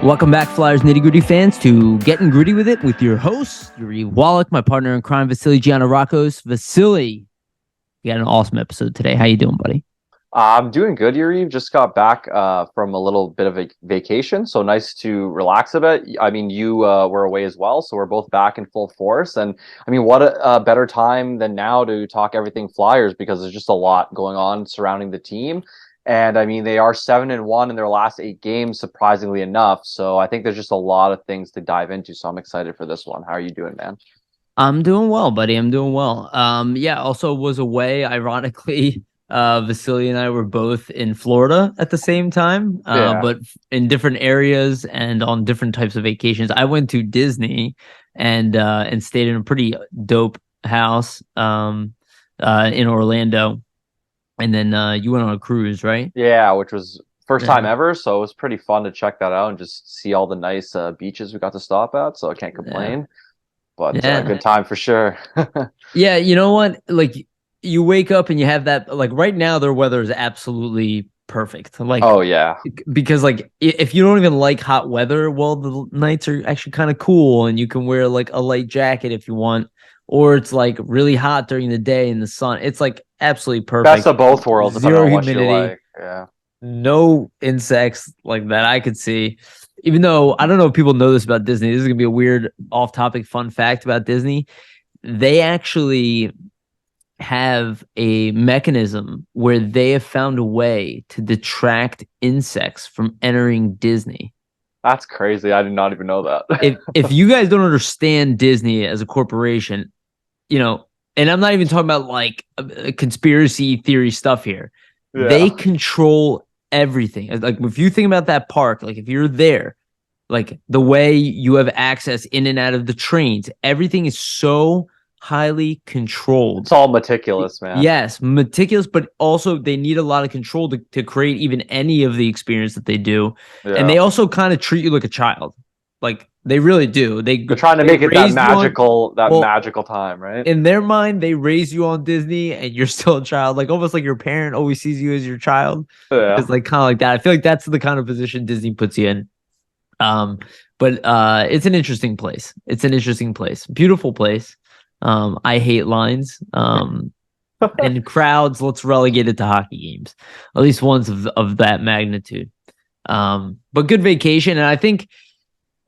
Welcome back, Flyers Nitty Gritty fans, to Getting Gritty with It with your host, Yariv, Wolok, my partner in crime, Vasili, Gianarakos. Vasili, we got an awesome episode today. How you doing, buddy? I'm doing good, Yariv. Just got back from a little bit of a vacation, so nice to relax a bit. I mean, you were away as well, so we're both back in full force. And I mean, what a better time than now to talk everything Flyers, because there's just a lot going on surrounding the team. And I mean, they are 7-1 in their last 8 games, surprisingly enough. So I think there's just a lot of things to dive into. So I'm excited for this one. How are you doing, man? I'm doing well, buddy. I'm doing well. Yeah, also was away. Ironically, Vasili and I were both in Florida at the same time, Yeah. but in different areas and on different types of vacations. I went to Disney and stayed in a pretty dope house in Orlando. And then you went on a cruise, right? Yeah, which was first time Yeah. ever, so it was pretty fun to check that out and just see all the nice beaches we got to stop at. So I can't Yeah. complain, but Yeah. good time for sure. Yeah, you know what? Like you wake up and you have that like right now their weather is absolutely perfect. Like Oh yeah, because like if you don't even like hot weather, well the nights are actually kind of cool and you can wear like a light jacket if you want, or it's like really hot during the day in the sun. It's like absolutely best perfect. of both worlds, depending Zero on what you humidity, like. Yeah. no insects like that I could see. Even though I don't know if people know this about Disney, this is gonna be a weird off-topic fun fact about Disney. They actually have a mechanism where they have found a way to detract insects from entering Disney. That's crazy. I did not even know that. If you guys don't understand Disney as a corporation, you know, and I'm not even talking about like conspiracy theory stuff here. They Yeah. control everything. Like if you think about that park, like if you're there, like the way you have access in and out of the trains, everything is so highly controlled. It's all meticulous, man. Yes, meticulous, but also they need a lot of control to create even any of the experience that they do. And Yeah. they also kind of treat you like a child. Like they really do. They're trying to They make it that raised you on, well, magical time, right? in their mind, they raise you on Disney and you're still a child. Like almost like your parent always sees you as your child. Yeah. It's like kind of like that. I feel like that's the kind of position Disney puts you in. Um, but it's an interesting place. It's an interesting place. Beautiful place. I hate lines. And crowds, let's relegate it to hockey games. At least ones of that magnitude. But good vacation. And I think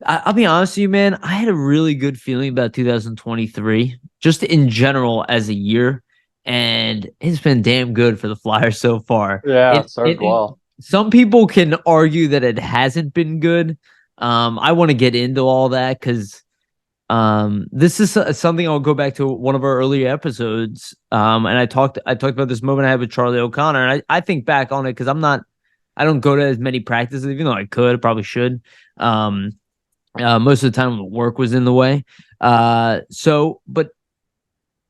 I'll be honest with you, man, I had a really good feeling about 2023, just in general as a year. And it's been damn good for the Flyers so far. Yeah, It, it started well. some people can argue that it hasn't been good. I want to get into all that because this is something I'll go back to one of our earlier episodes. And I talked about this moment I had with Charlie O'Connor, and I think back on it because I don't go to as many practices, even though I could, probably should. Most of the time work was in the way. But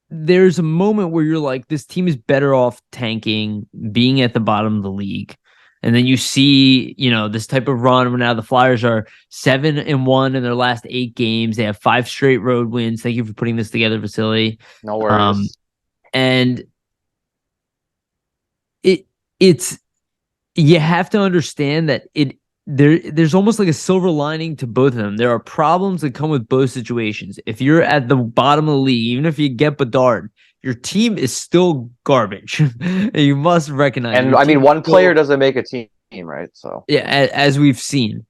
there's a moment where you're like, this team is better off tanking, being at the bottom of the league. And then you see, this type of run where now the Flyers are 7-1 in their last 8 games. They have 5 straight road wins. Thank you for putting this together, Vasili. No worries. And it's you have to understand that there's almost like a silver lining to both of them. There are problems that come with both situations. If you're at the bottom of the league, even if you get Bedard, your team is still garbage. You must recognize. And I mean, one player doesn't make a team, right? So yeah, as we've seen.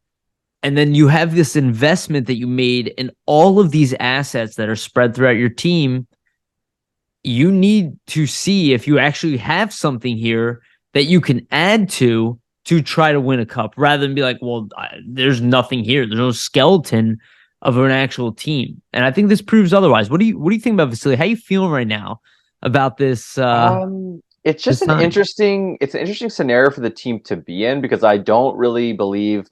And then you have this investment that you made in all of these assets that are spread throughout your team. You need to see if you actually have something here that you can add to try to win a cup, rather than be like, well, there's nothing here. There's no skeleton of an actual team. And I think this proves otherwise. What do you think about Vasili? How are you feeling right now about this? it's just an interesting scenario for the team to be in, because I don't really believe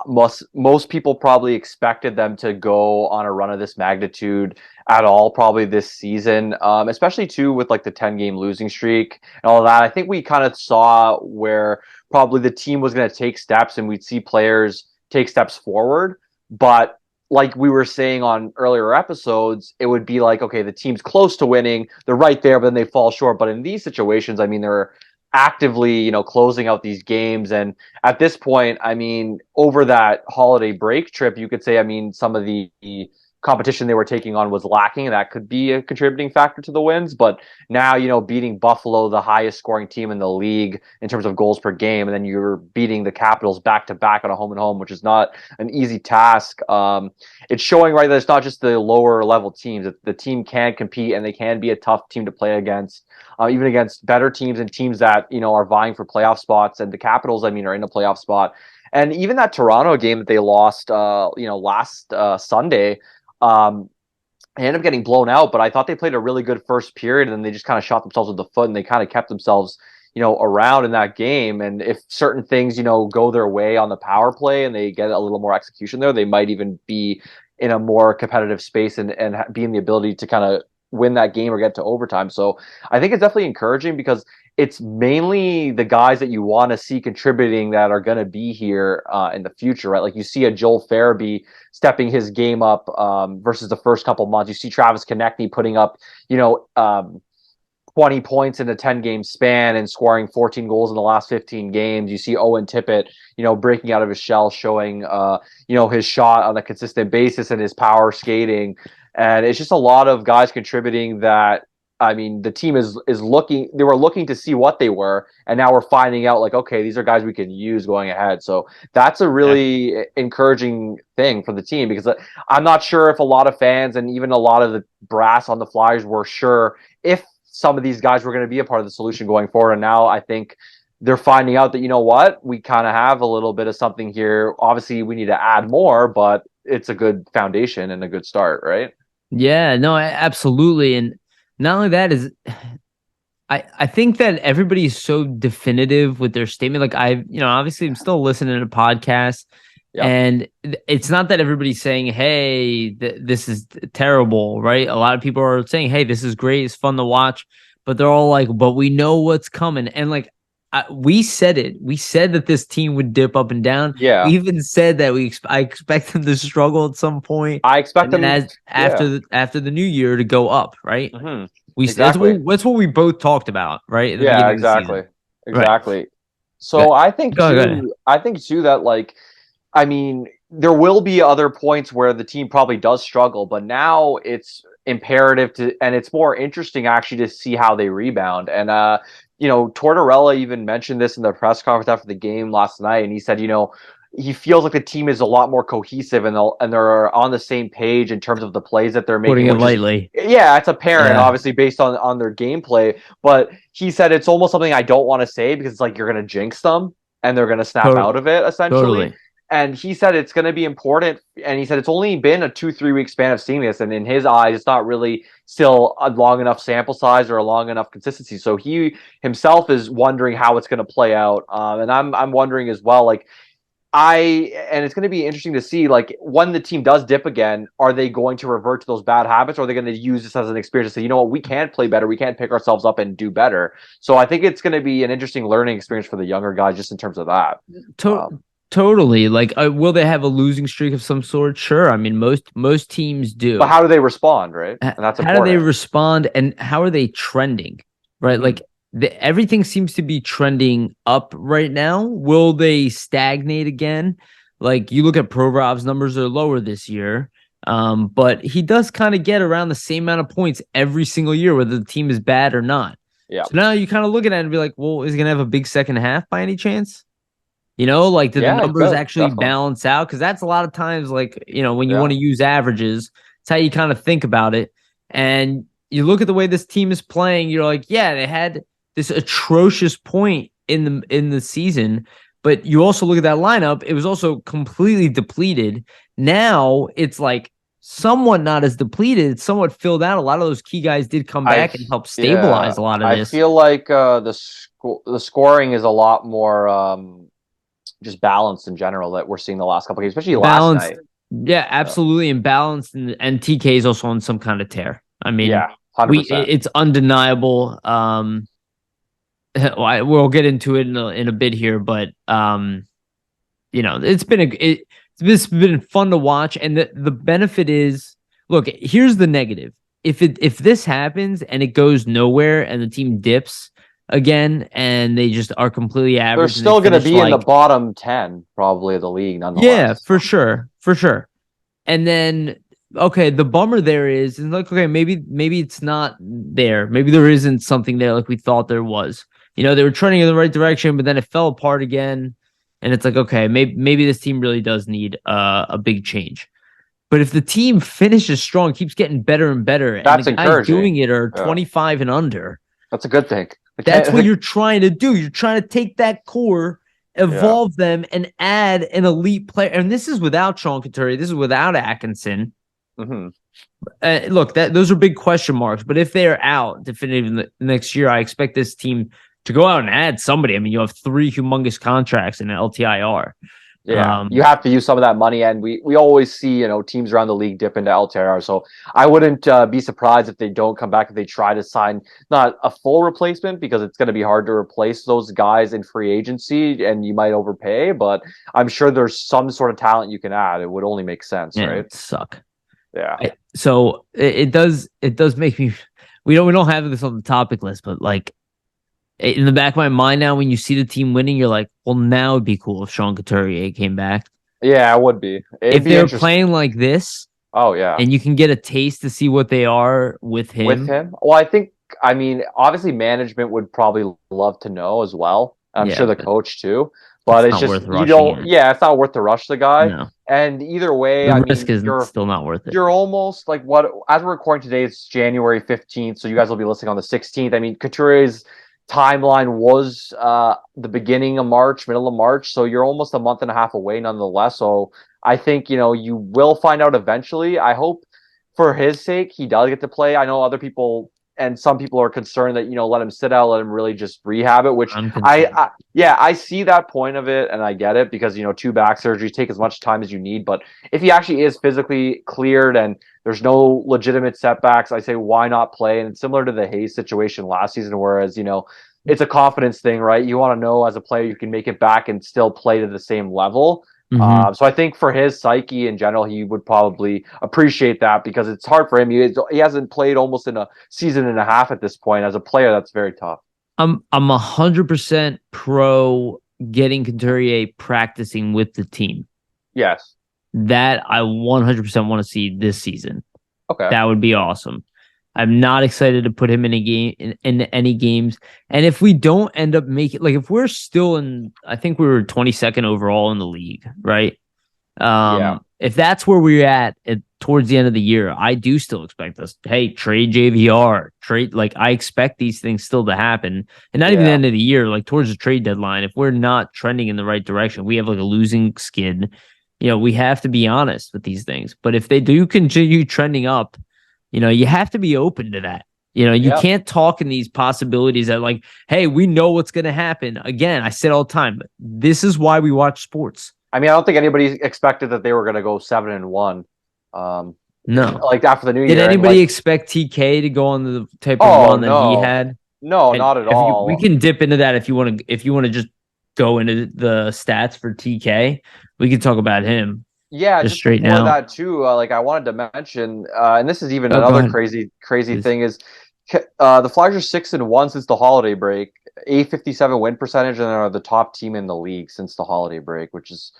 most people probably expected them to go on a run of this magnitude at all, probably this season, especially too with like the 10-game losing streak and all of that. I think we kind of saw where probably the team was going to take steps and we'd see players take steps forward. But like we were saying on earlier episodes, it would be like, okay, the team's close to winning, they're right there, but then they fall short. But in these situations, I mean, they're actively, closing out these games. And at this point, I mean, over that holiday break trip, you could say, I mean, some of the competition they were taking on was lacking, and that could be a contributing factor to the wins. But now, beating Buffalo, the highest scoring team in the league in terms of goals per game, and then you're beating the Capitals back to back on a home and home, which is not an easy task. It's showing, right, that it's not just the lower level teams. The team can compete, and they can be a tough team to play against, even against better teams and teams that, are vying for playoff spots. And the Capitals, I mean, are in a playoff spot. And even that Toronto game that they lost, last Sunday, they ended up getting blown out, but I thought they played a really good first period, and then they just kind of shot themselves with the foot, and they kind of kept themselves, around in that game. And if certain things, go their way on the power play and they get a little more execution there, they might even be in a more competitive space and be in the ability to kind of win that game or get to overtime. So I think it's definitely encouraging, because it's mainly the guys that you want to see contributing that are going to be here in the future, right? Like you see a Joel Farabee stepping his game up versus the first couple months. You see Travis Konechny putting up, 20 points in a 10-game span and scoring 14 goals in the last 15 games. You see Owen Tippett, breaking out of his shell, showing, his shot on a consistent basis and his power skating. And it's just a lot of guys contributing that, I mean, the team is looking, they were looking to see what they were, and now we're finding out, like, okay, these are guys we can use going ahead. So that's a really encouraging thing for the team, because I'm not sure if a lot of fans and even a lot of the brass on the Flyers were sure if some of these guys were going to be a part of the solution going forward. And now I think they're finding out that, you know what, we kind of have a little bit of something here. Obviously, we need to add more, but it's a good foundation and a good start, right? Yeah, no, absolutely. And not only that, is I think that everybody is so definitive with their statement. Like obviously I'm still listening to podcasts, and it's not that everybody's saying, hey, this is terrible, right? A lot of people are saying, hey, this is great, it's fun to watch, but they're all like, but we know what's coming. And like, we said it. We said that this team would dip up and down. Yeah. We even said that I expect them to struggle at some point. I expect them after the new year to go up, right? Mm-hmm. Exactly. That's what we both talked about, right? At the beginning exactly. Of the season. Exactly. Right. So I think too that, like, I mean, there will be other points where the team probably does struggle, but now it's imperative and it's more interesting actually to see how they rebound. And Tortorella even mentioned this in the press conference after the game last night, and he said, he feels like the team is a lot more cohesive and they're on the same page in terms of the plays that they're making. Putting it lightly. It's apparent, obviously, based on their gameplay. But he said it's almost something I don't want to say, because it's like you're going to jinx them and they're going to snap out of it, essentially. Totally. And he said it's going to be important. And he said it's only been a 2-3 week span of seeing this. And in his eyes, it's not really still a long enough sample size or a long enough consistency. So he himself is wondering how it's going to play out. And I'm wondering as well, like, and it's going to be interesting to see, like, when the team does dip again, are they going to revert to those bad habits, or are they going to use this as an experience to say, you know what, we can play better, we can pick ourselves up and do better. So I think it's going to be an interesting learning experience for the younger guys, just in terms of that. Totally. Like, will they have a losing streak of some sort? Sure. I mean, most teams do. But how do they respond, right? And that's important. How do they respond, and how are they trending, right? Mm-hmm. Like, everything seems to be trending up right now. Will they stagnate again? Like, you look at Provorov's numbers are lower this year, but he does kind of get around the same amount of points every single year, whether the team is bad or not. Yeah. So now you kind of look at it and be like, well, is he going to have a big second half by any chance? Like, do the numbers actually balance out? Because that's a lot of times, like, when you want to use averages, it's how you kind of think about it. And you look at the way this team is playing, you're like, yeah, they had this atrocious point in the season, but you also look at that lineup, it was also completely depleted. Now it's like somewhat not as depleted, it's somewhat filled out. A lot of those key guys did come back and help stabilize a lot of this. I feel like the scoring is a lot more just balanced in general that we're seeing the last couple of games, especially last night. Yeah, absolutely, and balanced, and TK is also on some kind of tear. I mean, 100%. It's undeniable. We'll get into it in a bit here, but it's been fun to watch, and the benefit is, look, here's the negative. If this happens and it goes nowhere and the team dips, again, and they just are completely They're average and they still going to finish be in the like, bottom 10 probably of the league, yeah, nonetheless. for sure, for sure. And then okay, the bummer there is like, okay, maybe it's not there. Maybe there isn't something there like we thought there was. They were trending in the right direction, but then it fell apart again. And it's like, okay, maybe this team really does need a big change. But if the team finishes strong, keeps getting better and better, and the That's guys encouraging. doing it are Yeah. 25 and under, That's a good thing. that's what you're trying to do. You're trying to take that core, Yeah. evolve them, and add an elite player. And this is without Sean Couturier. This is without Atkinson. Mm-hmm. Look, those are big question marks. But if they are out definitively next year, I expect this team to go out and add somebody. I mean, you have 3 humongous contracts in LTIR. Yeah, you have to use some of that money, and we always see teams around the league dip into LTIR. So I wouldn't be surprised if they don't come back, if they try to sign not a full replacement, because it's going to be hard to replace those guys in free agency, and you might overpay. But I'm sure there's some sort of talent you can add. It would only make sense, Yeah, right? it suck. Yeah. So it does make me. We don't have this on the topic list, but like in the back of my mind now, when you see the team winning, you're like, well, now it'd be cool if Sean Couturier came back. Yeah, it would be. If they're playing like this, oh yeah, and you can get a taste to see what they are with him. With him, well, I mean, obviously, management would probably love to know as well. I'm sure the coach too, but it's just you don't. Yeah, it's not worth to rush the guy. No. And either way, the risk is still not worth it. You're almost like what? As we're recording today, it's January 15th, so you guys will be listening on the 16th. I mean, Couturier's timeline was the beginning of March, middle of March, so you're almost a month and a half away nonetheless. So I think you will find out eventually. I hope for his sake he does get to play. I know other people and some people are concerned that let him sit out, let him really just rehab it, which I see that point of it, and I get it, because 2 back surgeries take as much time as you need. But if he actually is physically cleared and there's no legitimate setbacks, I say why not play? And it's similar to the Hayes situation last season, whereas it's a confidence thing, right? You want to know as a player you can make it back and still play to the same level. Mm-hmm. So I think for his psyche in general, he would probably appreciate that, because it's hard for him. He hasn't played almost in a season and a half at this point. As a player, that's very tough. I'm 100% pro getting Couturier practicing with the team. Yes. That I 100% want to see this season. Okay. That would be awesome. I'm not excited to put him in a game in any games. And if we don't end up making, like, if we're still in, I think we were 22nd overall in the league, right? Yeah. If that's where we're at towards the end of the year, I do still expect us. Hey, trade JVR, trade. Like, I expect these things still to happen, and not even the end of the year. Like, towards the trade deadline, if we're not trending in the right direction, we have like a losing skid. We have to be honest with these things. But if they do continue trending up, you have to be open to that. You can't talk in these possibilities that, like, hey, we know what's going to happen. Again, I said all the time, this is why we watch sports. I mean, I don't think anybody expected that they were going to go 7-1. No, like after the new year. Did anybody expect TK to go on the type of run that he had? No, not at all. We can dip into that if you want to just go into the stats for TK. We can talk about him. Yeah, just straight now. That too. Like, I wanted to mention, and this is even another crazy thing is, the Flyers are 6-1 since the holiday break, .857 win percentage, and are the top team in the league since the holiday break, which is,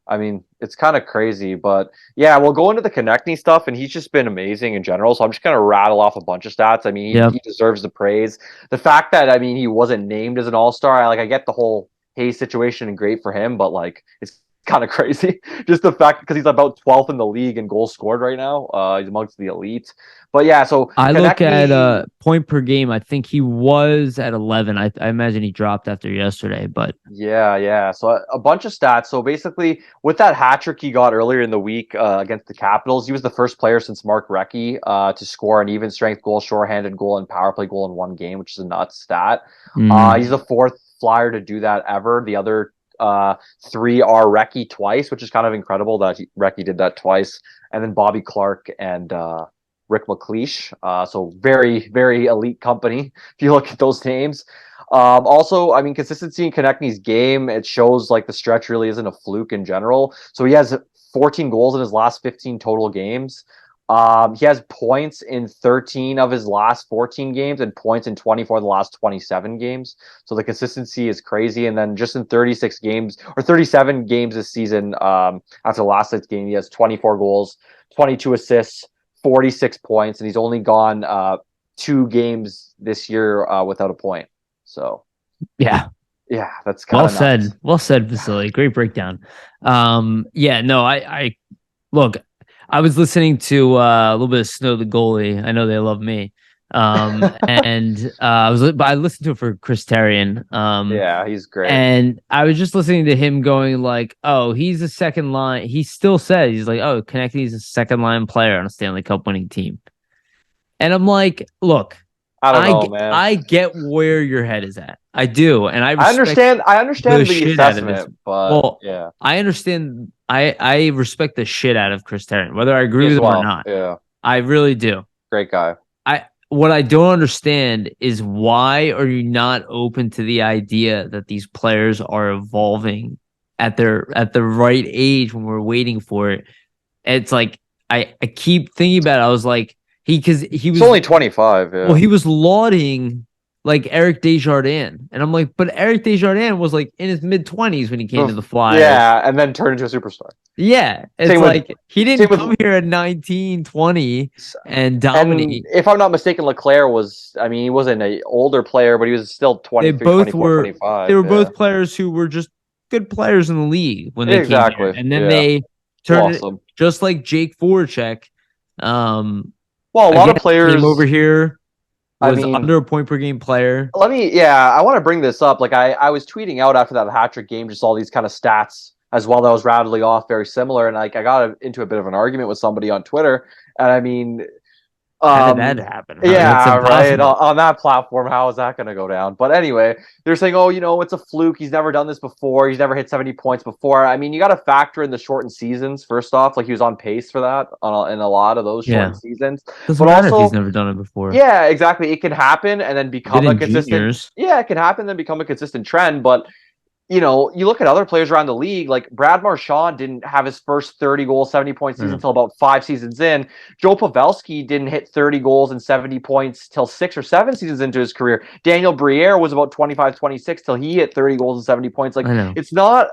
I mean, it's kind of crazy. But yeah, we'll go into the Konechny stuff, and he's just been amazing in general. So I'm just gonna rattle off a bunch of stats. I mean, he deserves the praise. The fact that, I mean, he wasn't named as an All-Star, I get the whole Hayes situation, and great for him, but like, it's kind of crazy, just the fact, because he's about 12th in the league in goals scored right now. He's amongst the elite. But yeah, so I look at point per game. I think he was at 11. I imagine he dropped after yesterday, but yeah. So a bunch of stats. So basically, with that hat trick he got earlier in the week against the Capitals, he was the first player since Mark Recchi to score an even strength goal, shorthanded goal, and power play goal in one game, which is a nuts stat. He's the 4th Flyer to do that ever. The other 3 are Recchi twice, which is kind of incredible that Recchi did that twice, and then Bobby Clark and Rick McLeish. So very, very elite company if you look at those names. Also, I mean, consistency in Konechny's game, it shows like the stretch really isn't a fluke in general. So he has 14 goals in his last 15 total games. He has points in 13 of his last 14 games and points in 24 of the last 27 games. So the consistency is crazy. And then just in 36 games or 37 games this season, after the last 6 games, he has 24 goals, 22 assists, 46 points, and he's only gone 2 games this year without a point. So yeah. Yeah, that's kind of said. Well said, Vasili. Great breakdown. Yeah, no, I look, I was listening to a little bit of Snow the Goalie. I know they love me. And I listened to it for Chris Terrian. Yeah, he's great. And I was just listening to him going like, oh, he's a second line. He still says he's like, oh, Konecny's a second line player on a Stanley Cup winning team. And I'm like, look, I don't know, man. I get where your head is at. I do, and I understand the assessment, but yeah, I understand. I respect the shit out of Chris Terrian, whether I agree with him or not. Yeah, I really do. Great guy. What I don't understand is why are you not open to the idea that these players are evolving at the right age when we're waiting for it? It's like I keep thinking about it. I was like, because he was only 25. Yeah. Well, he was lauding like Eric Desjardins, and I'm like, but Eric Desjardins was like in his mid-20s when he came to the Flyers. Yeah, and then turned into a superstar. Yeah, it's he didn't come here at 19, 20 and dominate. And if I'm not mistaken, Leclerc was, I mean, he wasn't an older player, but he was still 23, 24, 25. They were both players who were just good players in the league when they came here. And then they turned it, just like Jake Voracek. Well, a lot of players came over here. Was under a point per game player. I want to bring this up. Like I was tweeting out after that hat-trick game, just all these kind of stats as well that was rattling off very similar. And like I got into a bit of an argument with somebody on Twitter. And I mean, how did that happen? Yeah, right. On that platform, how is that going to go down? But anyway, they're saying, oh, it's a fluke. He's never done this before. He's never hit 70 points before. I mean, you got to factor in the shortened seasons, first off. Like, he was on pace for that in a lot of those shortened seasons. Doesn't matter if he's never done it before. Yeah, exactly. It can happen and then become a consistent... Juniors. Yeah, it can happen and then become a consistent trend, but... you look at other players around the league, like Brad Marchand didn't have his first 30-goal, 70-point season until about 5 seasons in. Joe Pavelski didn't hit 30 goals and 70 points till 6 or 7 seasons into his career. Daniel Briere was about 25, 26 till he hit 30 goals and 70 points. Like, it's not,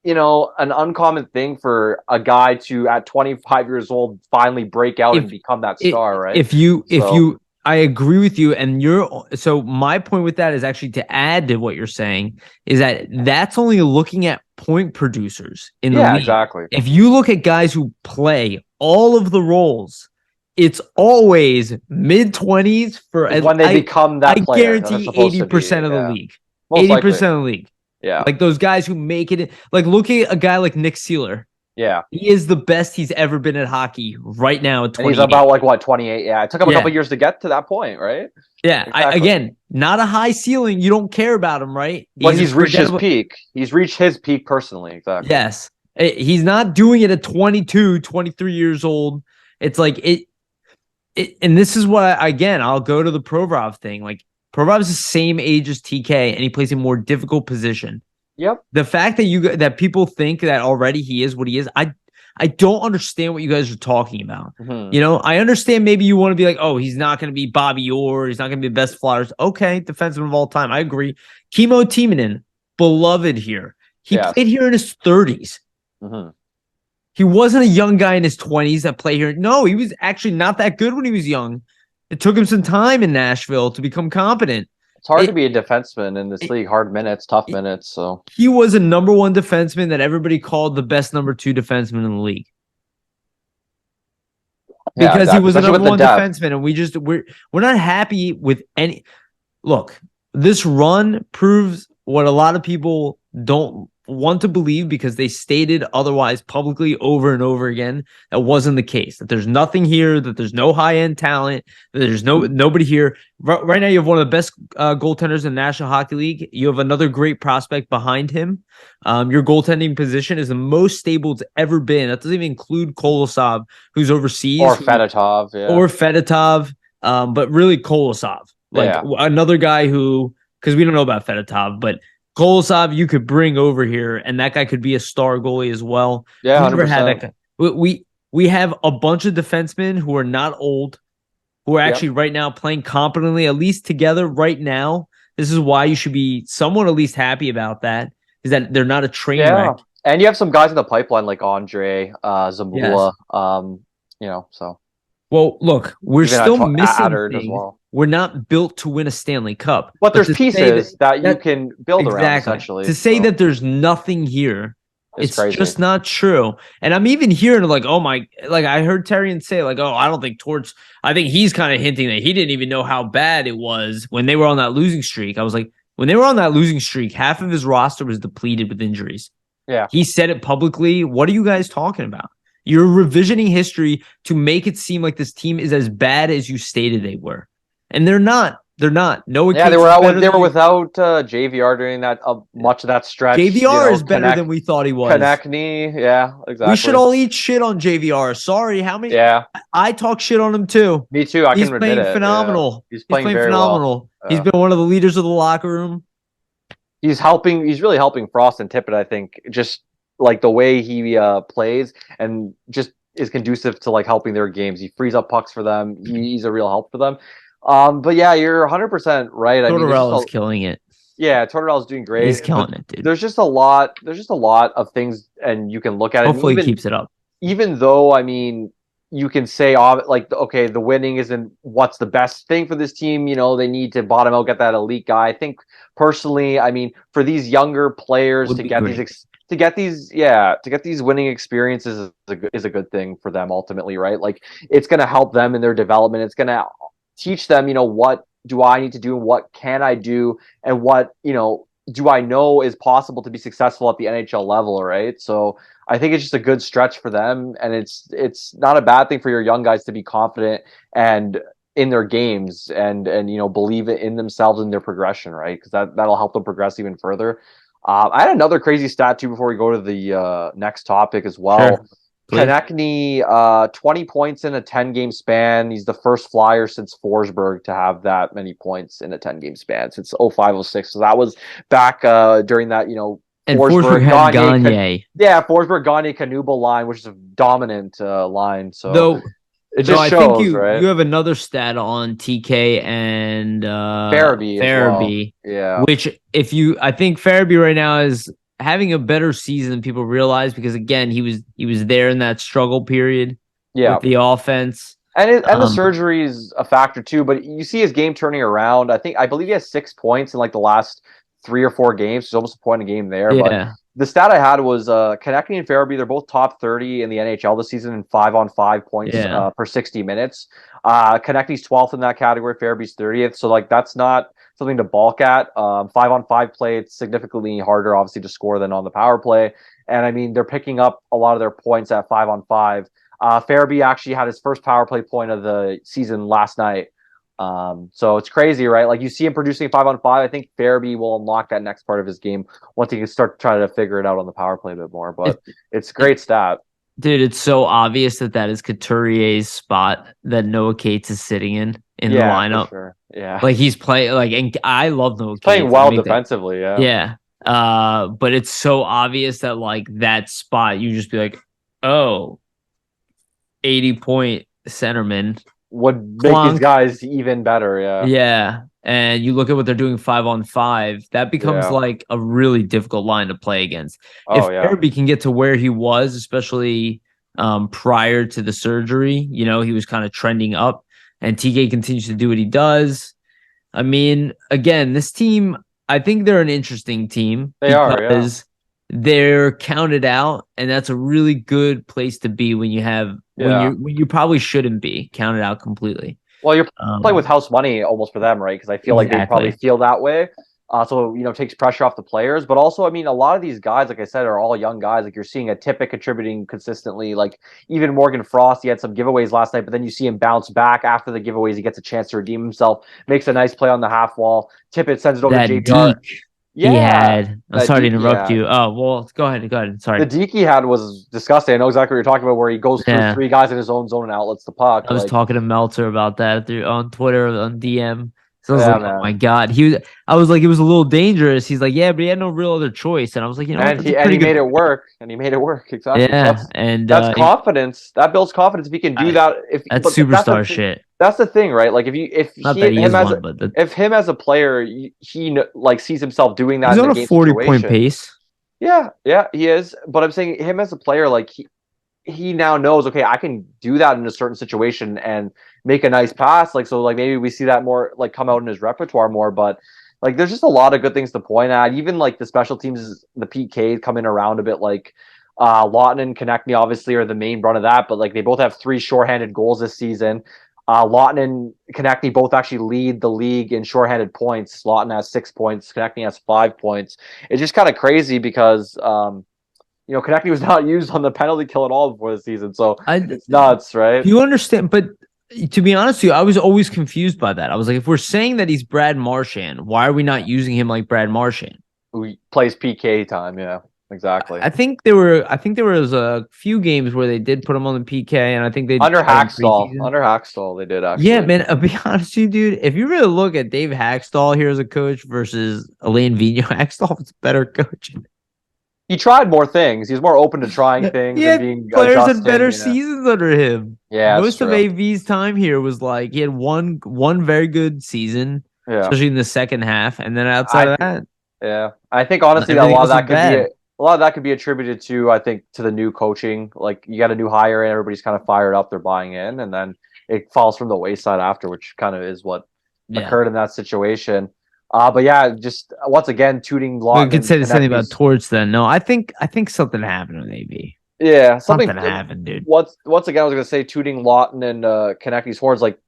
an uncommon thing for a guy to, at 25 years old, finally break out and become that star, right? I agree with you, and so my point with that is actually to add to what you're saying is that that's only looking at point producers in the league. Exactly. If you look at guys who play all of the roles, it's always mid-20s for when they become that player. I guarantee 80% of the league. 80% of the league. Yeah. Like those guys who make it. Like look at a guy like Nick Seeler. Yeah. He is the best he's ever been at hockey right now at 28. He's about 28. Yeah. It took him a couple years to get to that point, right? Yeah. Exactly. Again, not a high ceiling. You don't care about him, right? But he's reached his peak. He's reached his peak personally. Exactly. Yes. He's not doing it at 22, 23 years old. It's like and this is what I'll go to the Provorov thing. Like Provorov is the same age as TK and he plays a more difficult position. Yep. The fact that people think that already he is what he is, I don't understand what you guys are talking about. Mm-hmm. I understand maybe you want to be like, oh, he's not going to be Bobby Orr, he's not going to be the best Flyers. Okay, defenseman of all time. I agree. Kimmo Timonen, beloved here. He played here in his 30s. Mm-hmm. He wasn't a young guy in his 20s that played here. No, he was actually not that good when he was young. It took him some time in Nashville to become competent. It's hard to be a defenseman in this league. Hard minutes, tough minutes. So he was a number 1 defenseman that everybody called the best number 2 defenseman in the league. Because he was a number 1 defenseman, and we're not happy with any. Look, this run proves what a lot of people don't want to believe because they stated otherwise publicly over and over again. That wasn't the case. That there's nothing here. That there's no high end talent. That there's nobody here. Right now, you have one of the best goaltenders in the National Hockey League. You have another great prospect behind him. Your goaltending position is the most stable it's ever been. That doesn't even include Kolosov, who's overseas, or Fedotov, but really Kolosov, another guy who, because we don't know about Fedotov, but Kolosov, you could bring over here, and that guy could be a star goalie as well. Yeah, we never had that guy. We have a bunch of defensemen who are not old, who are actually right now playing competently, at least together right now. This is why you should be somewhat at least happy about that, is that they're not a train wreck. And you have some guys in the pipeline like Andre, Yes. Zamula, so. Well, look, we're Even still missing Addard as things. well. We're not built to win a Stanley Cup. But there's pieces that you can build around, exactly. essentially. To say that there's nothing here, it's crazy. just not true. And I'm even hearing like, oh my, like I heard Terrian say like, oh, I don't think Torts, I think he's kind of hinting that he didn't even know how bad it was when they were on that losing streak. I was like, when they were on that losing streak, half of his roster was depleted with injuries. Yeah. He said it publicly. What are you guys talking about? You're revisioning history to make it seem like this team is as bad as you stated they were. And they're not. They're not. No, yeah, they were without JVR during that much of that stretch. JVR is better than we thought he was. Konechny, yeah, exactly. We should all eat shit on JVR. Sorry, how many? Yeah, I talk shit on him too. Me too. He's playing phenomenal. Yeah. He's playing very phenomenal. Well. He's been one of the leaders of the locker room. He's helping. He's really helping Frost and Tippett. I think just like the way he plays and just is conducive to like helping their games. He frees up pucks for them. He's a real help for them. But yeah, you're 100% right. Tortorella's killing it. Yeah, Tortorella's doing great. He's killing it, dude. There's just a lot of things, and you can look at it. Hopefully, he keeps it up. Even though, I mean, you can say, like, okay, the winning isn't what's the best thing for this team. You know, they need to bottom out, get that elite guy. I think personally, I mean, for these younger players to get these winning experiences is a good thing for them ultimately, right? Like, it's going to help them in their development. It's going to teach them, you know, what do I need to do and what can I do and what, you know, do I know is possible to be successful at the NHL level, right? So I think it's just a good stretch for them, and it's not a bad thing for your young guys to be confident and in their games and you know, believe in themselves and their progression, right? Because that'll help them progress even further. I had another crazy stat too before we go to the next topic as well. Sure. Konechny, 20 points in a 10-game span. He's the first Flyer since Forsberg to have that many points in a 10-game span since 05-06. So that was back during that, you know, and Forsberg had Gagne. Forsberg, Gagne, Kanuba line, which is a dominant line. So it just shows, I think right? You have another stat on TK and Farabee. Well. Yeah. Which I think Farabee right now is having a better season than people realize, because again, he was there in that struggle period with the offense. And the surgery is a factor too, but you see his game turning around. I believe he has 6 points in like the last 3 or 4 games. It's almost a point a game there. Yeah. But the stat I had was Konechny and Farabee, they're both top 30 in the NHL this season in 5-on-5 points per 60 minutes. Konechny's 12th in that category, Farabee's 30th. So like that's not something to balk at. 5-on-5 play, it's significantly harder obviously to score than on the power play. And I mean, they're picking up a lot of their points at 5-on-5. Farabee actually had his first power play point of the season last night. So it's crazy, right? Like you see him producing 5-on-5. I think Farabee will unlock that next part of his game once he can start trying to figure it out on the power play a bit more. But it's a great stat. Dude, it's so obvious that is Couturier's spot that Noah Cates is sitting in the lineup. For sure. Yeah. Like he's playing and I love Noah Cates. Playing well defensively, Yeah. But it's so obvious that like that spot, you just be like, oh, 80-point centerman would make these guys even better. Yeah. And you look at what they're doing 5-on-5, that becomes like a really difficult line to play against. If Farabee can get to where he was, especially prior to the surgery, you know, he was kind of trending up, and TK continues to do what he does. I mean, again, this team, I think they're an interesting team. They're counted out, and that's a really good place to be when you have when you probably shouldn't be counted out completely. Well, you're playing with house money almost for them, right? Because I feel like they probably feel that way. So, you know, takes pressure off the players. But also, I mean, a lot of these guys, like I said, are all young guys. Like you're seeing a Tippett contributing consistently. Like even Morgan Frost, he had some giveaways last night, but then you see him bounce back after the giveaways. He gets a chance to redeem himself, makes a nice play on the half wall. Tippett sends it over to JVR. He had. I'm sorry to interrupt you. Oh, well, go ahead. Sorry. The deke he had was disgusting. I know exactly what you're talking about, where he goes through 3 guys in his own zone and outlets the puck. I was talking to Meltzer about that on Twitter, on DM. So I was Yeah, like, oh man. my God. I was like, it was a little dangerous. He's like, yeah, but he had no real other choice. And I was like, you know what? And That's a he pretty good made it point. work. And he made it work. Exactly. So Yeah. And that's confidence. That builds confidence if he can do that. that's If superstar shit. that's the thing, right? Like Not that he is one, but if him as a player, like sees himself doing that he's in on a a game 40-point situation. pace. Yeah, yeah, he is. But I'm saying him as a player, like he now knows, okay, I can do that in a certain situation and make a nice pass. Like, so like maybe we see that more like come out in his repertoire more, but like there's just a lot of good things to point at. Even like the special teams, the PK coming around a bit, like Lawton and Konechny obviously are the main run of that, but like they both have 3 shorthanded goals this season. Lawton and Konechny both actually lead the league in shorthanded points. Lawton has 6 points, Konechny has 5 points. It's just kind of crazy because Konechny was not used on the penalty kill at all before the season, so it's nuts, right? You understand? But to be honest with you, I was always confused by that. I was like, if we're saying that he's Brad Marchand, why are we not using him like Brad Marchand? Who plays PK time? Yeah, exactly. I think there was a few games where they did put him on the PK, and I think they under Hackstall they did actually. Yeah, man. I'll be honest with you, dude. If you really look at Dave Hackstall here as a coach versus Alain Vigneault, Hackstall was better coaching. He tried more things. He was more open to trying things and being players had better seasons under him. Yeah, most of AV's time here was like he had one very good season, especially in the second half, and then outside of that, yeah, I think honestly a lot of that could be attributed to to the new coaching. Like you got a new hire and everybody's kind of fired up, they're buying in, and then it falls from the wayside after, which kind of is what occurred in that situation. But yeah, just once again, tooting Lawton. We could say something about Torts then. No, I think something happened with AB. Yeah, something happened, dude. Once again, I was gonna say tooting Lawton and Konechny's horns, like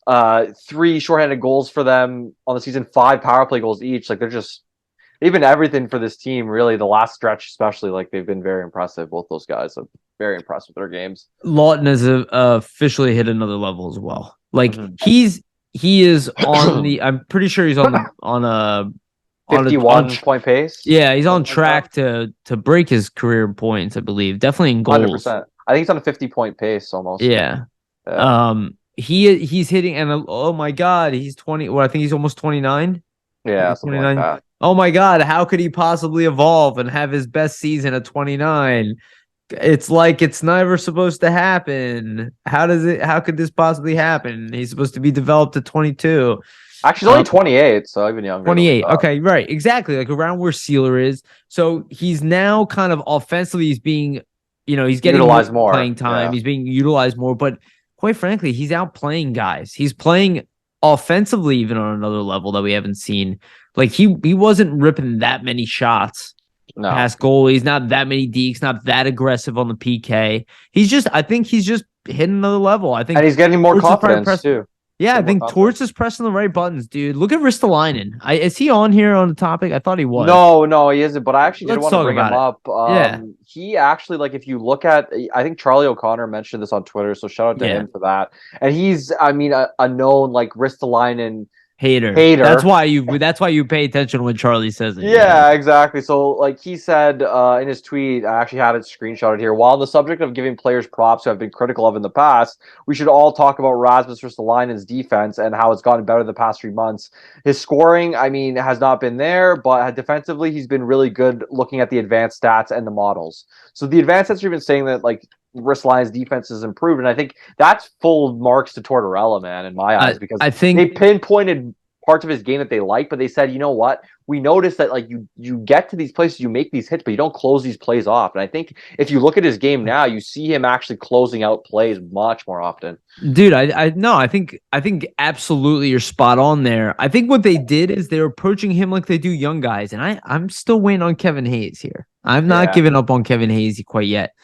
3 shorthanded goals for them on the season, 5 power play goals each. Like they're just even everything for this team. Really, the last stretch, especially, like they've been very impressive. Both those guys are very impressed with their games. Lawton has officially hit another level as well. Like he is on the. I'm pretty sure he's on a 51-point pace. Yeah, he's on track to break his career points, I believe. Definitely in goals. 100%. I think he's on a 50-point pace almost. Yeah. He's hitting, and oh my God, he's 20. Well, I think he's almost 29. Yeah, 29. Like that. Oh my God, how could he possibly evolve and have his best season at 29? It's like it's never supposed to happen. How could this possibly happen? He's supposed to be developed at 22. Actually, he's only 28, so even younger. 28. Okay, right. Exactly. Like around where Sealer is. So he's now kind of offensively, he's being, he's getting utilized more playing time. Yeah. He's being utilized more. But quite frankly, he's outplaying guys. He's playing offensively even on another level that we haven't seen. Like he wasn't ripping that many shots. Past goalies, not that many dekes, not that aggressive on the PK. I think he's just hitting another level. I think, and he's getting more confidence too. Yeah, I think Torts is pressing the right buttons, dude. Look at Ristolainen. Is he on here on the topic? I thought he was. No, he isn't. But I actually did want to bring him up. He actually, like, if you look at, I think Charlie O'Connor mentioned this on Twitter, so shout out to him for that. And he's, a known like Ristolainen hater. That's why you pay attention when Charlie says it. Yeah, exactly. So like he said in his tweet, I actually had it screenshotted here. While on the subject of giving players props who have been critical of in the past, we should all talk about Rasmus Ristolainen's defense and how it's gotten better the past 3 months. His scoring, has not been there, but defensively he's been really good looking at the advanced stats and the models. So the advanced stats have been saying that like Ristolainen's defense has improved, and I think that's full marks to Tortorella, man, in my eyes, because I think they pinpointed parts of his game that they like, but they said, you know what? We noticed that like you get to these places, you make these hits, but you don't close these plays off. And I think if you look at his game now, you see him actually closing out plays much more often. Dude, I think absolutely you're spot on there. I think what they did is they're approaching him like they do young guys, and I'm still waiting on Kevin Hayes here. I'm not giving up on Kevin Hayes quite yet.